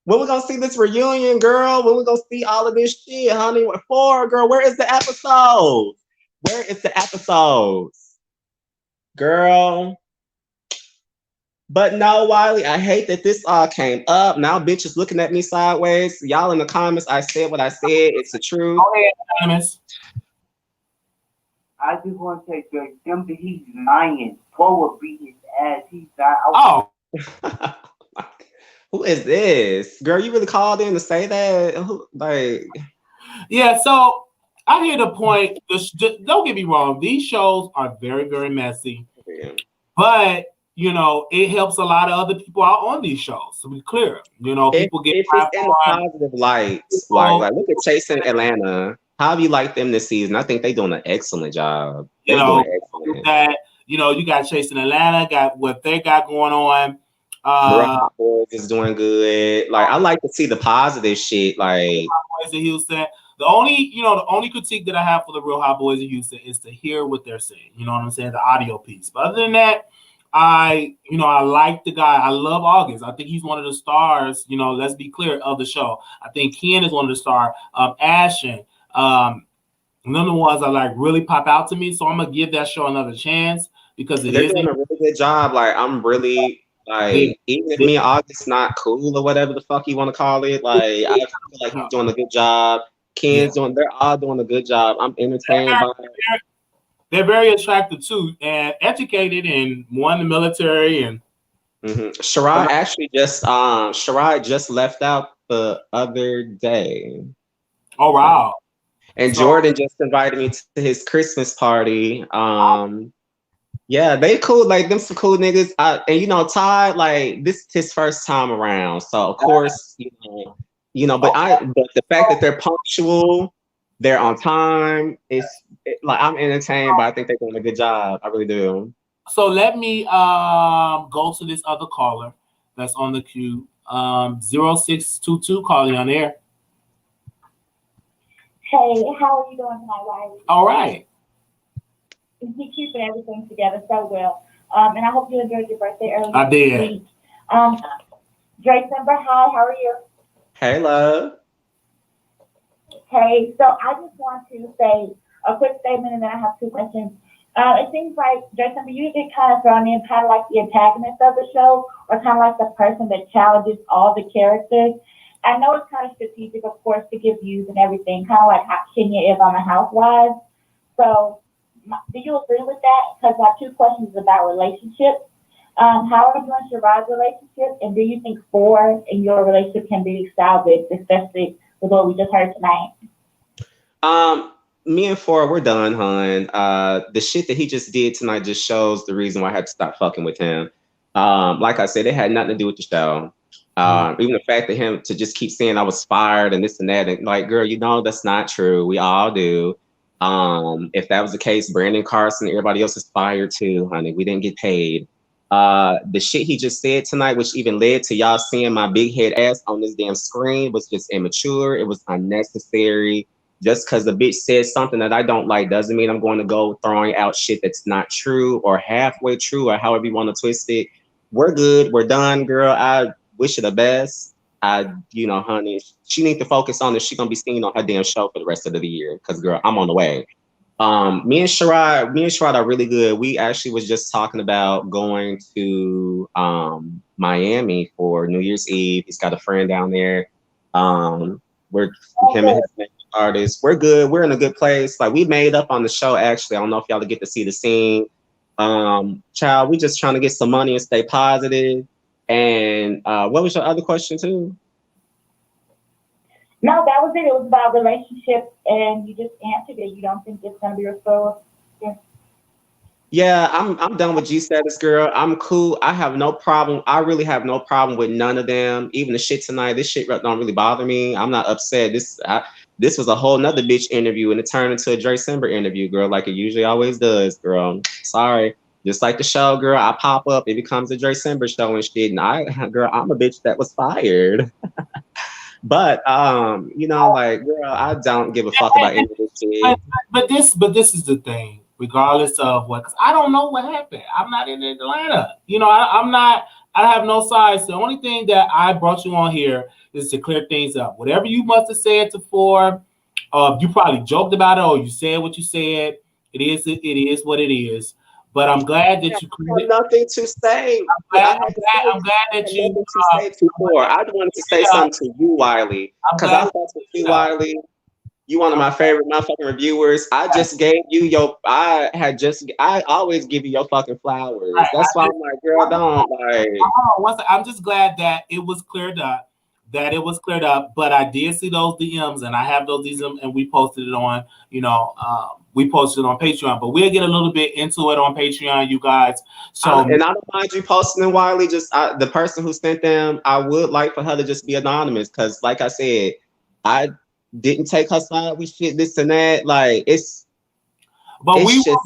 When we gonna see this reunion, girl? When we gonna see all of this shit, honey? What for, girl? Where is the episode? Where is the episodes? Girl. But no, Wiley, I hate that this all came up. Now bitches looking at me sideways. Y'all in the comments, I said what I said. It's the truth. Go ahead, Anonymous. I just want to say, Drecember, he's lying. Poe will beat his ass. He's not. Oh. Who is this? Girl, you really called in to say that? Yeah, so I hear the point. Don't get me wrong. These shows are very, very messy. Yeah. But, it helps a lot of other people out on these shows, to be clear. People get... If it's in a positive light, like look at Chasing Atlanta. How have you liked them this season? I think they're doing an excellent job. They're doing excellent. That, you got Chasing Atlanta, got what they got going on. Hot Boys is doing good. Like, I like to see the positive shit. Like, Hot Boys in Houston. The only critique that I have for the Real Hot Boys in Houston is to hear what they're saying. You know what I'm saying? The audio piece. But other than that, I like the guy. I love August. I think he's one of the stars. Let's be clear, of the show. I think Ken is one of the stars. Ashton. None of the ones that really pop out to me. So I'm gonna give that show another chance because they're doing a really good job. Like, I'm really even if me and August not cool or whatever the fuck you want to call it, I feel like he's doing a good job. Ken's they're all doing a good job. I'm entertained by it. They're very attractive too, and educated, and won the military. And Shirai actually just left out the other day. Oh wow! And Jordan just invited me to his Christmas party. Yeah, they cool. Like, them some cool niggas. And Todd, this is his first time around, so of course, but the fact that they're punctual, they're on time. I'm entertained, but I think they're doing a good job. I really do. So let me go to this other caller that's on the queue. 0622 calling on air. Hey, how are you doing tonight, Wiley? All right. You're keeping everything together so well. And I hope you enjoyed your birthday earlier. I did. This week. Dre Simba, hi, how are you? Hey, love. Hey, so I just want to say a quick statement and then I have two questions. It seems like, Dre Simba, you get kind of thrown in kind of like the antagonist of the show or kind of like the person that challenges all the characters. I know it's kind of strategic, of course, to give views and everything, kind of like how Kenya is on the Housewives. So do you agree with that? Because my two questions is about relationships. How are you and Shiraz's relationship? And do you think 4 in your relationship can be salvaged, especially with what we just heard tonight? Me and 4, we're done, hon. The shit that he just did tonight just shows the reason why I had to stop fucking with him. Like I said, it had nothing to do with the show. Even the fact that him to just keep saying I was fired and this and that, and like, girl, you know that's not true. We all do. If that was the case, Brandon, Carson, everybody else is fired too, honey. We didn't get paid. The shit he just said tonight, which even led to y'all seeing my big head ass on this damn screen, was just immature. It was unnecessary. Just because the bitch says something that I don't like doesn't mean I'm going to go throwing out shit that's not true or halfway true or however you want to twist it. We're good. We're done, girl. I wish her the best. Honey, she needs to focus on if she's going to be seen on her damn show for the rest of the year. Because, girl, I'm on the way. Me and Sherrod are really good. We actually was just talking about going to Miami for New Year's Eve. He's got a friend down there. We're him and his artists. We're good. We're in a good place. Like we made up on the show. Actually, I don't know if y'all get to see the scene. Child, we just trying to get some money and stay positive. And what was your other question too? No, that was it. It was about relationships, and you just answered it. You don't think it's going to be restored? Yeah, I'm done with G status, girl. I'm cool. I have no problem. I really have no problem with none of them. Even the shit tonight, this shit don't really bother me. I'm not upset. This was a whole nother bitch interview, and it turned into a Dre Simba interview, girl, like it usually always does, girl. Sorry. Just like the show, girl, I pop up, it becomes a Dre Simba show and shit. And I'm a bitch that was fired. But like, girl, I don't give a fuck about any of this shit. But this is the thing, regardless of what, because I don't know what happened. I'm not in Atlanta. I have no sides. The only thing that I brought you on here is to clear things up. Whatever you must have said to Ford, you probably joked about it or you said what you said. It is what it is. But I'm glad that you have nothing to say. I'm glad that you nothing to say to Ford. I wanted to say something to you, Wiley, because I thought to you, Wiley. You one of my favorite motherfucking reviewers. I just gave you I always give you your fucking flowers. That's why I'm like, girl, don't like. I'm just glad that it was cleared up. But I did see those DMs, and I have those DMs, and we posted it on, Patreon. But we'll get a little bit into it on Patreon, you guys. So, and I don't mind you posting them, Wiley. Just the person who sent them, I would like for her to just be anonymous, because, like I said, I didn't take her side with shit, this and that. Like it's. But we will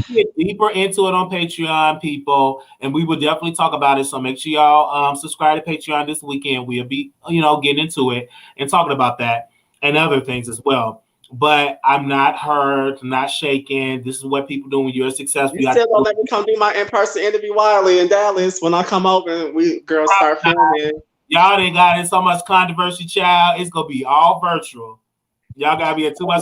get deeper into it on Patreon, people, and we will definitely talk about it. So make sure y'all subscribe to Patreon this weekend. We'll be, getting into it and talking about that and other things as well. But I'm not hurt, not shaken. This is what people do when you're successful. You still don't let me come do my in-person interview, Wiley, in Dallas when I come over and we girls start filming. Y'all done got in so much controversy, child. It's gonna be all virtual. Y'all gotta be at too much.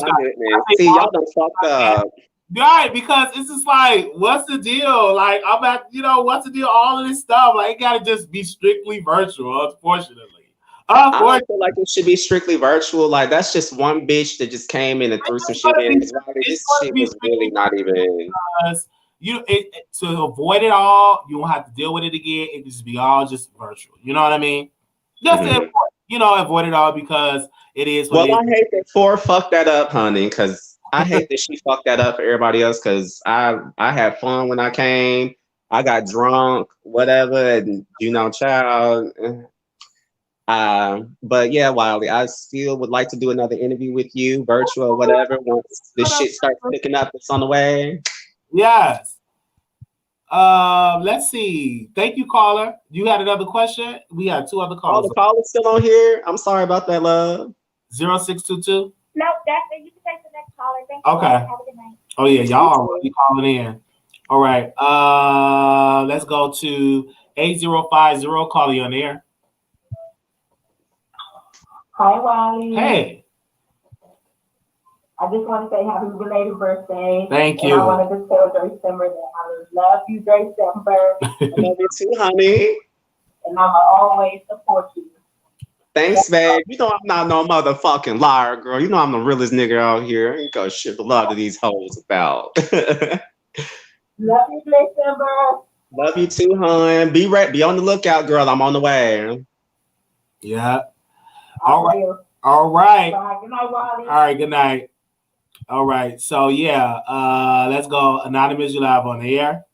See, y'all done fucked up. Right, because it's just like, what's the deal? Like, I'm at, what's the deal? All of this stuff, like, it gotta just be strictly virtual, unfortunately. I don't feel like it should be strictly virtual. Like, that's just one bitch that just came in and threw some shit in. This shit was really not even. To avoid it all, you won't have to deal with it again. It just be all just virtual. You know what I mean? Just avoid it all because it is what it is. I hate that Ford fucked that up, honey, because I hate that she fucked that up for everybody else, because I had fun when I came. I got drunk, whatever, and child. But yeah, Wiley, I still would like to do another interview with you, virtual or whatever, once this shit starts picking up. It's on the way. Yes. Let's see. Thank you, caller. You had another question? We had two other callers. Oh, the caller's still on here. I'm sorry about that, love. No, 0622. that's it. You can take the next caller. Thank you. Okay. Have a good night. Oh yeah, y'all are really calling in. All right. Let's go to 8050. Call you on air. Hi, Wiley. Hey. I just want to say happy belated birthday. Thank you. And I wanted to tell Drecember that I love you, Drecember. I love you too, honey. And I'm always support you. Thanks, babe. You know I'm not no motherfucking liar, girl. You know I'm the realest nigga out here. Ain't gonna shit a lot of these hoes about. Love you, Drecember. Love you too, hon. Be on the lookout, girl. I'm on the way. Yeah. All right. All right. Bye. Good night, Wiley. All right. Good night. All right. So yeah, let's go. Anonymous, you live on the air.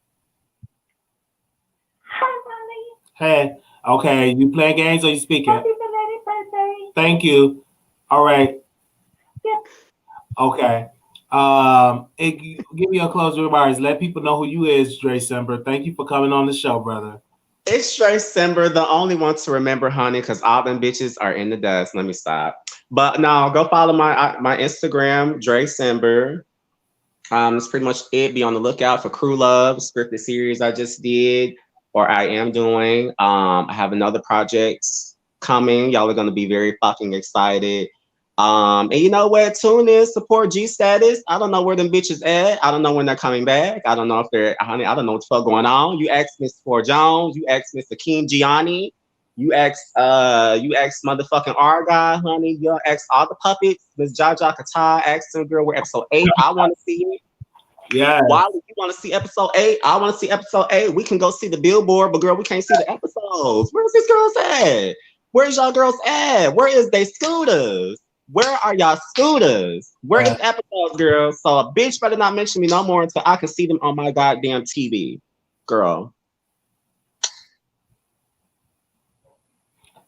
Hi, Wiley. Hey. Okay. You playing games or you speaking? Happy belated birthday. Thank you. All right. Yeah. Okay. Give me your closing remarks. Let people know who you is, Dre Simba. Thank you for coming on the show, brother. It's Dre Simba, the only one to remember, honey, because all them bitches are in the dust. Let me stop. But no, go follow my Instagram, Dre Simba. That's pretty much it. Be on the lookout for Crew Love, scripted series I just did, or I am doing. I have another project coming. Y'all are gonna be very fucking excited. And you know what? Tune in, support G Status. I don't know where them bitches at. I don't know when they're coming back. I don't know if they're, honey, I don't know what the fuck going on. You asked Miss Ford Jones, you asked Mr. Keem Gianni, you asked motherfucking R guy, honey. You asked all the puppets. Miss Jaja Kata asked them, girl, we're episode 8. I want to see it. Yeah. Why would you want to see episode 8? I want to see episode 8. We can go see the billboard, but girl, we can't see the episodes. Where's these girls at? Where's y'all girls at? Where is they scooters? Where are y'all scooters? Where is episodes, girl? So a bitch better not mention me no more until I can see them on my goddamn TV, girl.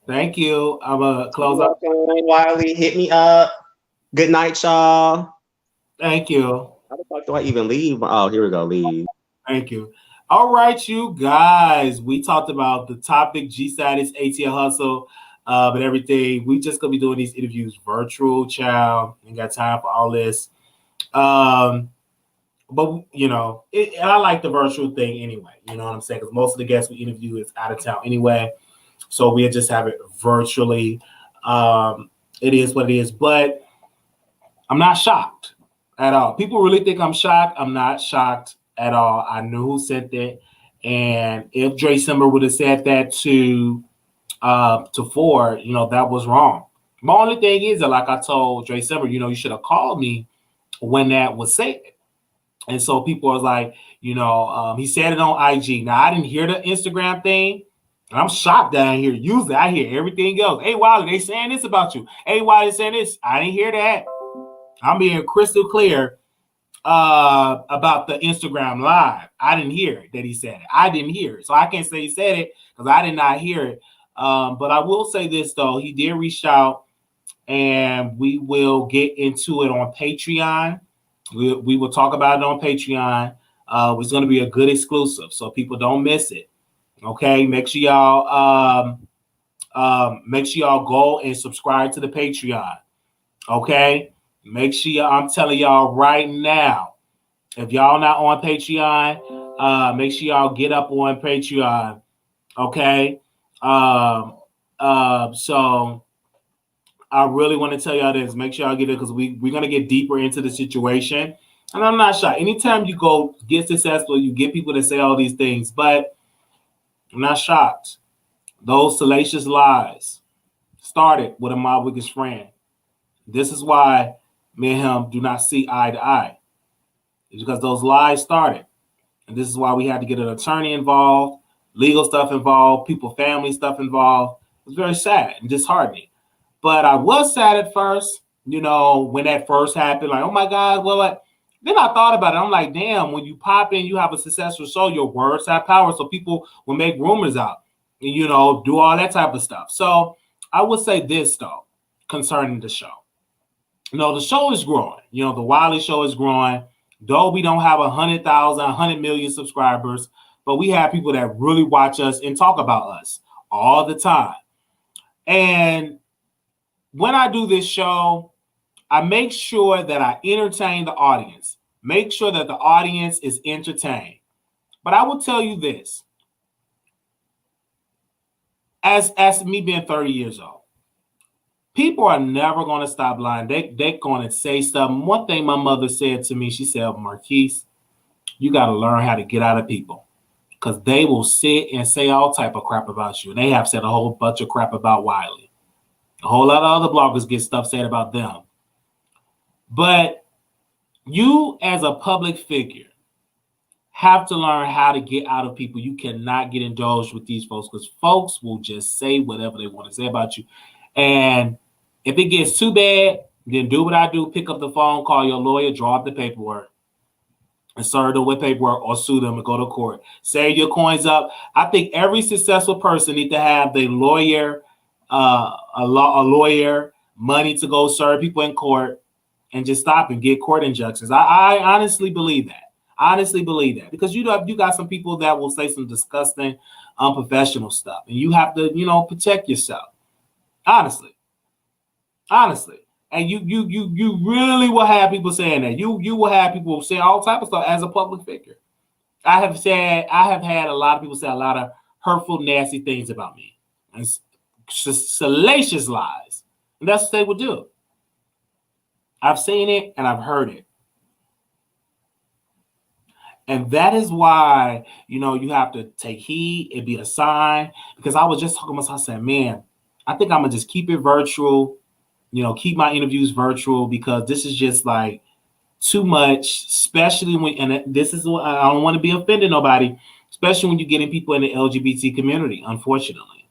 Thank you. I'm gonna close up. Wiley, hit me up. Good night, y'all. Thank you. How the fuck do I even leave? Oh, here we go. Leave. Thank you. All right, you guys. We talked about the topic, G Status, ATL hustle, and everything. We just gonna be doing these interviews virtual, child. Ain't got time for all this. But you know, and I like the virtual thing anyway. You know what I'm saying? Because most of the guests we interview is out of town anyway. So we'll just have it virtually. It is what it is. But I'm not shocked at all. People really think I'm shocked. I'm not shocked at all. I knew who sent it. And if Dre Simba would have said that to Ford, you know, that was wrong. My only thing is that, like I told Dre Simba, you know, you should have called me when that was said. And so people was like, you know, he said it on IG. Now, I didn't hear the Instagram thing. And I'm shocked that I hear. Usually I hear everything else. Hey, Wiley, they saying this about you. Hey, Wiley, saying this. I didn't hear that. I'm being crystal clear about the Instagram live. I didn't hear that he said it. I didn't hear it. So I can't say he said it because I did not hear it. But I will say this, though. He did reach out, and we will get into it on Patreon. We will talk about it on Patreon. It's going to be a good exclusive, so people don't miss it. Okay, make sure y'all go and subscribe to the Patreon. Okay, make sure I'm telling y'all right now, if y'all not on Patreon, make sure y'all get up on Patreon. Okay, so I really want to tell y'all this. Make sure y'all get it because we're gonna get deeper into the situation. And I'm not shocked. Anytime you go get successful, you get people to say all these things, but I'm not shocked. Those salacious lies started with my biggest friend. This is why me and him do not see eye to eye. It's because those lies started. And this is why we had to get an attorney involved, legal stuff involved, people, family stuff involved. It was very sad and disheartening. But I was sad at first, you know, when that first happened, like, oh my God, well, like, then I thought about it. I'm like, damn, when you pop in, you have a successful show, your words have power. So people will make rumors out, and, you know, do all that type of stuff. So I would say this, though, concerning the show. You know, the show is growing. You know, the Wiley Show is growing. Though we don't have 100,000, 100 million subscribers, but we have people that really watch us and talk about us all the time. And when I do this show, I make sure that I entertain the audience. Make sure that the audience is entertained. But I will tell you this. As me being 30 years old, people are never going to stop lying. They're going to say stuff. One thing my mother said to me, she said, Marquise, you got to learn how to get out of people because they will sit and say all type of crap about you. And they have said a whole bunch of crap about Wiley. A whole lot of other bloggers get stuff said about them. But you as a public figure have to learn how to get out of people. You cannot get indulged with these folks because folks will just say whatever they want to say about you. And if it gets too bad, then do what I do. Pick up the phone, call your lawyer, draw up the paperwork, and serve them with paperwork or sue them and go to court. Save your coins up. I think every successful person needs to have the lawyer, a lawyer, money to go serve people in court and just stop and get court injunctions. I honestly believe that. Honestly believe that because you got some people that will say some disgusting, unprofessional stuff, and you have to, protect yourself. Honestly, and you really will have people saying that. You will have people saying all type of stuff as a public figure. I have had a lot of people say a lot of hurtful, nasty things about me, and salacious lies, and that's what they would do. I've seen it and I've heard it. And that is why, you have to take heed and be a sign. Because I was just talking about myself, I said, man, I think I'm going to just keep it virtual, keep my interviews virtual because this is just like too much, especially when, and this is what I don't want to be offending nobody, especially when you're getting people in the LGBT community, unfortunately.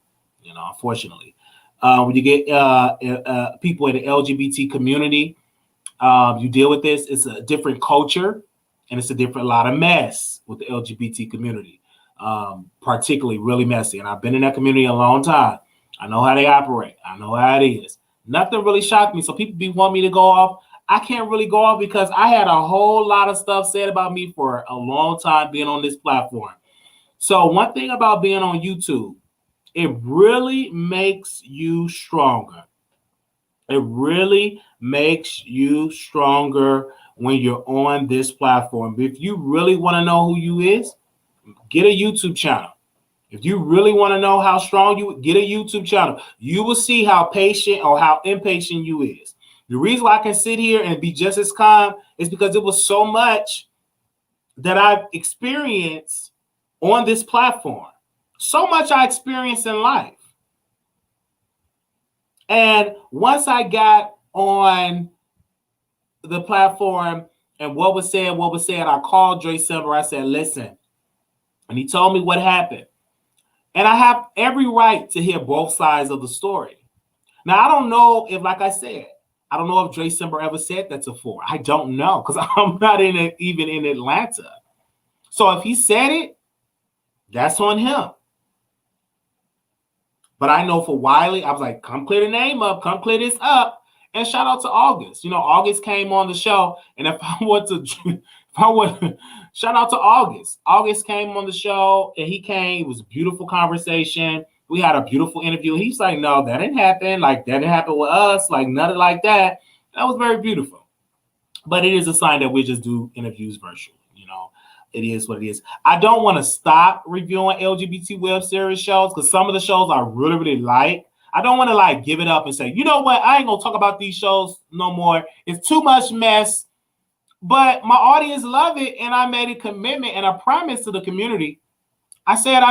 When you get people in the LGBT community, you deal with this, it's a different culture. And it's a lot of mess with the LGBT community, particularly really messy. And I've been in that community a long time. I know how they operate. I know how it is. Nothing really shocked me. So people want me to go off. I can't really go off because I had a whole lot of stuff said about me for a long time being on this platform. So one thing about being on YouTube, it really makes you stronger. It really makes you stronger when you're on this platform. If you really want to know who you is, get a YouTube channel. If you really want to know how strong you, get a YouTube channel. You will see how patient or how impatient you is. The reason why I can sit here and be just as calm is because it was so much that I've experienced on this platform. So much I experienced in life. And once I got on the platform and what was said, I called Dre Simba. I said, listen, and he told me what happened. And I have every right to hear both sides of the story. Now, I don't know if, like I said, I don't know if Dre Simba ever said that before. I don't know because I'm not even in Atlanta. So if he said it, that's on him. But I know for Wiley, I was like, come clear the name up, come clear this up. And shout out to August. August came on the show. And shout out to August. August came on the show and he came. It was a beautiful conversation. We had a beautiful interview. He's like, no, that didn't happen. Like, that didn't happen with us. Like, nothing like that. That was very beautiful. But it is a sign that we just do interviews virtually. It is what it is. I don't want to stop reviewing LGBT web series shows because some of the shows I really, really like. I don't want to give it up and say, you know what? I ain't going to talk about these shows no more. It's too much mess. But my audience love it. And I made a commitment and a promise to the community. I said,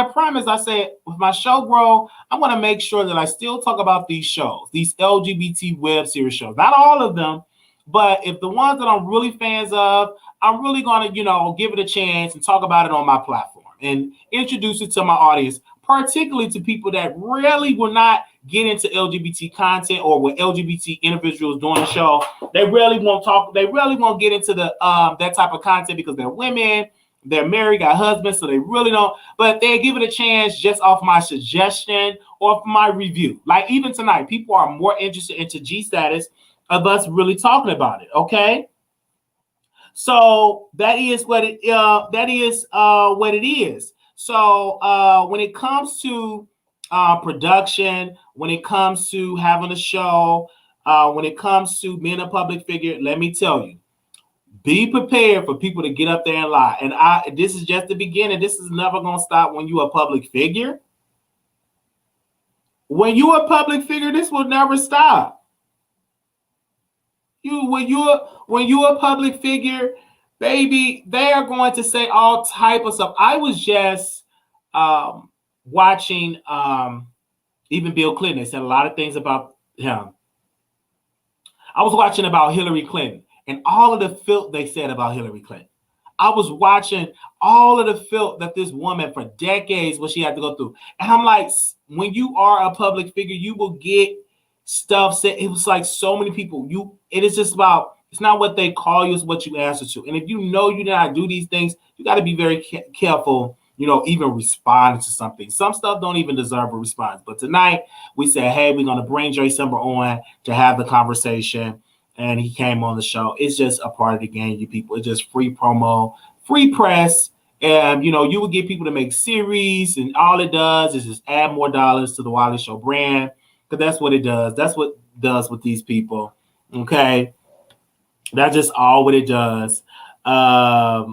with my show grow, I'm going to make sure that I still talk about these shows, these LGBT web series shows. Not all of them, but if the ones that I'm really fans of, I'm really going to, give it a chance and talk about it on my platform and introduce it to my audience, particularly to people that really will not get into LGBT content or with LGBT individuals doing the show. They really won't talk. They really won't get into the that type of content because they're women, they're married, got husbands, so they really don't. But they give it a chance just off my suggestion or my review. Like even tonight, people are more interested into G status of us really talking about it. Okay. So that is what it is. So when it comes to production, when it comes to having a show, when it comes to being a public figure, let me tell you, Be prepared for people to get up there and lie. And this is just the beginning. This is never going to stop when you're a public figure. When you're a public figure, this will never stop. When you're a public figure, baby, they are going to say all type of stuff. I was just watching even Bill Clinton. They said a lot of things about him. I was watching about Hillary Clinton and all of the filth they said about Hillary Clinton. I was watching all of the filth that this woman for decades, what she had to go through. And I'm like, when you are a public figure, you will get stuff said. It was like so many people. It is just about, it's not what they call you, it's what you answer to. And if you know you do not do these things, you got to be very careful, even responding to something. Some stuff don't even deserve a response. But tonight we said, hey, we're going to bring Dre Simba on to have the conversation. And he came on the show. It's just a part of the game, you people. It's just free promo, free press. And, you will get people to make series. And all it does is just add more dollars to the Wiley Show brand. Because that's what it does. That's what it does with these people. Okay? That's just all what it does. Yeah.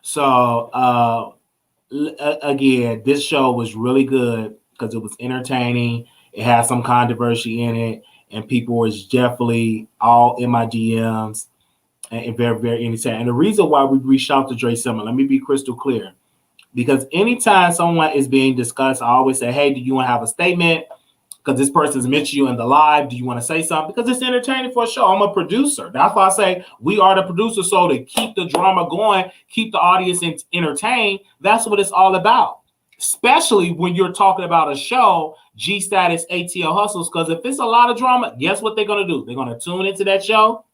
So, again, this show was really good because it was entertaining. It had some controversy in it. And people was definitely all in my DMs and very, very entertaining. And the reason why we reached out to Dre Simba, let me be crystal clear. Because anytime someone is being discussed, I always say, hey, do you want to have a statement? Because this person's mentioned you in the live. Do you want to say something? Because it's entertaining for a show. I'm a producer. That's why I say we are the producer. So to keep the drama going, keep the audience entertained, that's what it's all about. Especially when you're talking about a show, G Status, ATL Hustles. Because if it's a lot of drama, guess what they're going to do? They're going to tune into that show.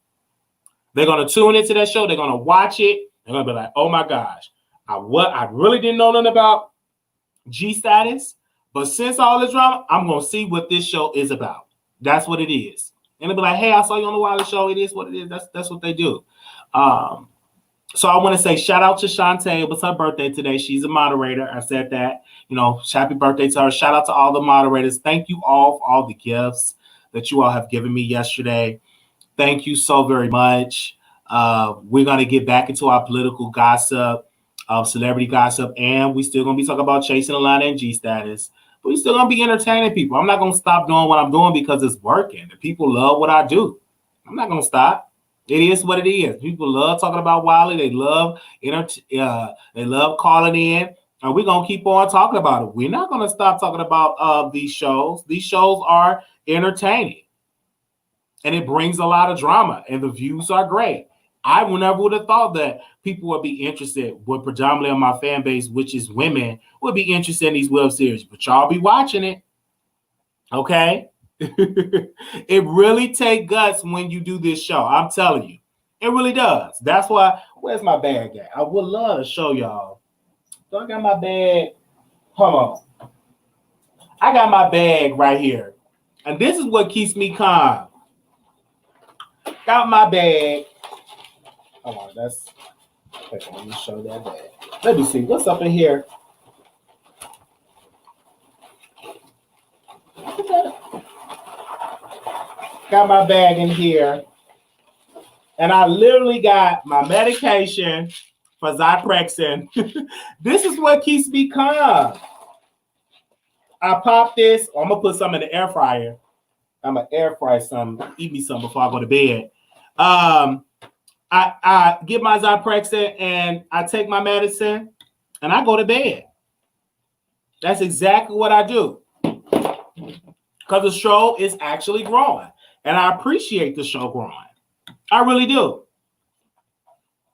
They're going to watch it. They're going to be like, oh my gosh. I really didn't know nothing about G Status, but since all this drama, I'm going to see what this show is about. That's what it is. And they'll be like, hey, I saw you on the Wiley Show. It is what it is. That's what they do. So I want to say shout out to Shantae. It was her birthday today. She's a moderator. I said that. Happy birthday to her. Shout out to all the moderators. Thank you all for all the gifts that you all have given me yesterday. Thank you so very much. We're going to get back into our political gossip, celebrity gossip, and we still going to be talking about chasing Atlanta and G Status. But we still going to be entertaining people. I'm not going to stop doing what I'm doing because it's working. The people love what I do. I'm not going to stop. It is what it is. People love talking about Wiley. They love calling in, and we're going to keep on talking about it. We're not going to stop talking about these shows. These shows are entertaining, and it brings a lot of drama, and the views are great. I never would have thought that people would be interested, with predominantly on my fan base, which is women, would be interested in these web series. But y'all be watching it, okay? It really takes guts when you do this show. I'm telling you, it really does. That's why. Where's my bag at? I would love to show y'all. So I got my bag. Hold on. I got my bag right here, and this is what keeps me calm. Got my bag. Hold on, let me show that bag. Let me see what's up in here. Got my bag in here, and I literally got my medication for Zyprexa. This is what keeps me calm. I pop this. I'm gonna put some in the air fryer. I'm gonna air fry some, eat me some before I go to bed. I get my Zyprexa and I take my medicine and I go to bed. That's exactly what I do. Because the show is actually growing. And I appreciate the show growing. I really do.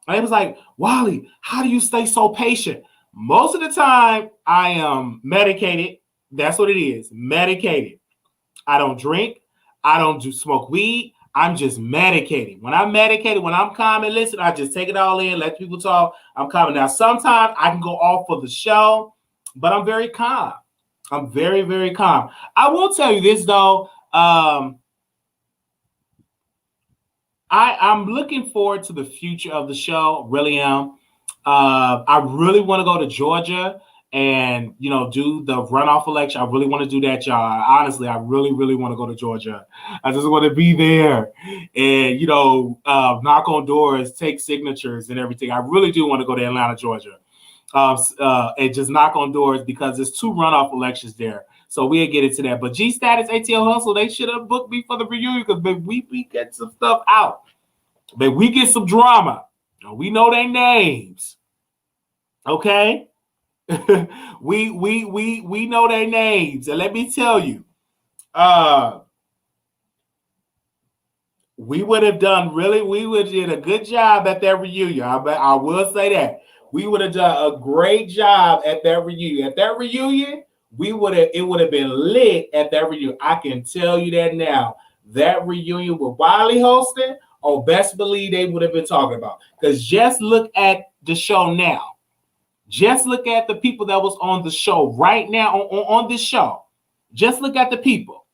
And it was like, Wiley, how do you stay so patient? Most of the time, I am medicated. That's what it is. Medicated. I don't drink. I don't smoke weed. I'm just medicated. When I'm medicated, when I'm calm and listen, I just take it all in, let people talk. I'm calm. Now, sometimes I can go off for the show, but I'm very calm. I'm very, very calm. I will tell you this, though. I'm looking forward to the future of the show. Really am. I really want to go to Georgia and do the runoff election. I really want to do that, y'all. Honestly, I really, really want to go to Georgia. I just want to be there and knock on doors, take signatures and everything. I really do want to go to Atlanta, Georgia, and just knock on doors because there's 2 runoff elections there. So we'll get into that. But G Status, ATL Hustle, they should have booked me for the reunion because we get some stuff out. But we get some drama. We know their names. Okay? we know their names. And let me tell you, we would have did a good job at that reunion. I will say that. We would have done a great job at that reunion. At that reunion, it would have been lit at that reunion. I can tell you that now. That reunion with Wiley hosting, best believe they would have been talking about. Because just look at the show now. Just look at the people that was on the show right now on this show. Just look at the people.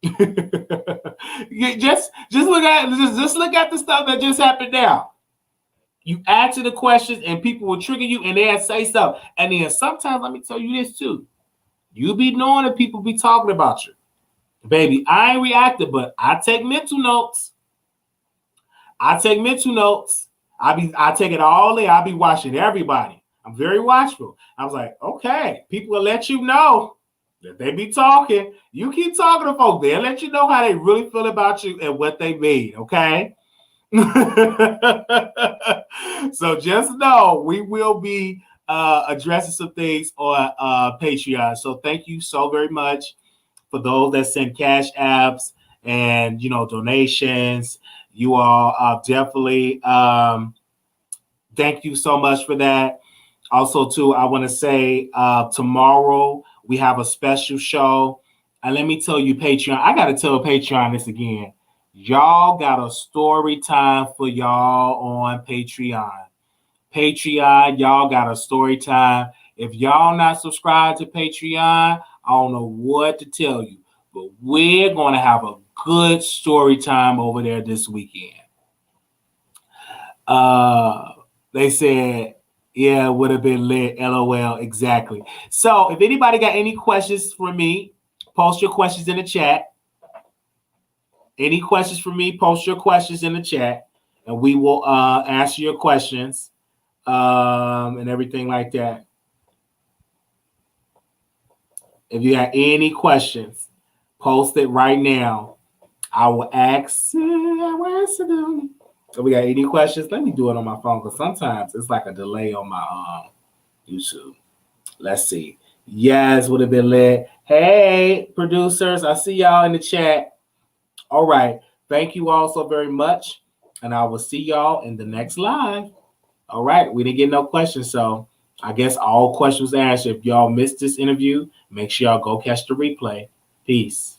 just look at the stuff that just happened now. You answer the questions and people will trigger you and they'll say stuff. And then sometimes, let me tell you this too. You be knowing that people be talking about you. Baby, I ain't reacting, but I take mental notes. I take it all in. I be watching everybody. I'm very watchful. I was like, okay, people will let you know that they be talking. You keep talking to folks. They'll let you know how they really feel about you and what they mean, okay? So just know we will be addressing some things on Patreon. So thank you so very much for those that send cash apps and donations. You all definitely thank you so much for that. Also, too, I want to say tomorrow we have a special show. And let me tell you, Patreon, I got to tell Patreon this again. Y'all got a story time for y'all on Patreon. Patreon, y'all got a story time. If y'all not subscribed to Patreon, I don't know what to tell you. But we're going to have a good story time over there this weekend. They said, yeah, it would have been lit. LOL. Exactly. So if anybody got any questions for me, post your questions in the chat. Any questions for me, post your questions in the chat, and we will answer your questions and everything like that. If you have any questions, post it right now. I will ask them. So we got any questions? Let me do it on my phone because sometimes it's like a delay on my YouTube. Let's see. Yes, would have been lit. Hey, producers, I see y'all in the chat. All right. Thank you all so very much. And I will see y'all in the next live. All right. We didn't get no questions. So I guess all questions answered. If y'all missed this interview, make sure y'all go catch the replay. Peace.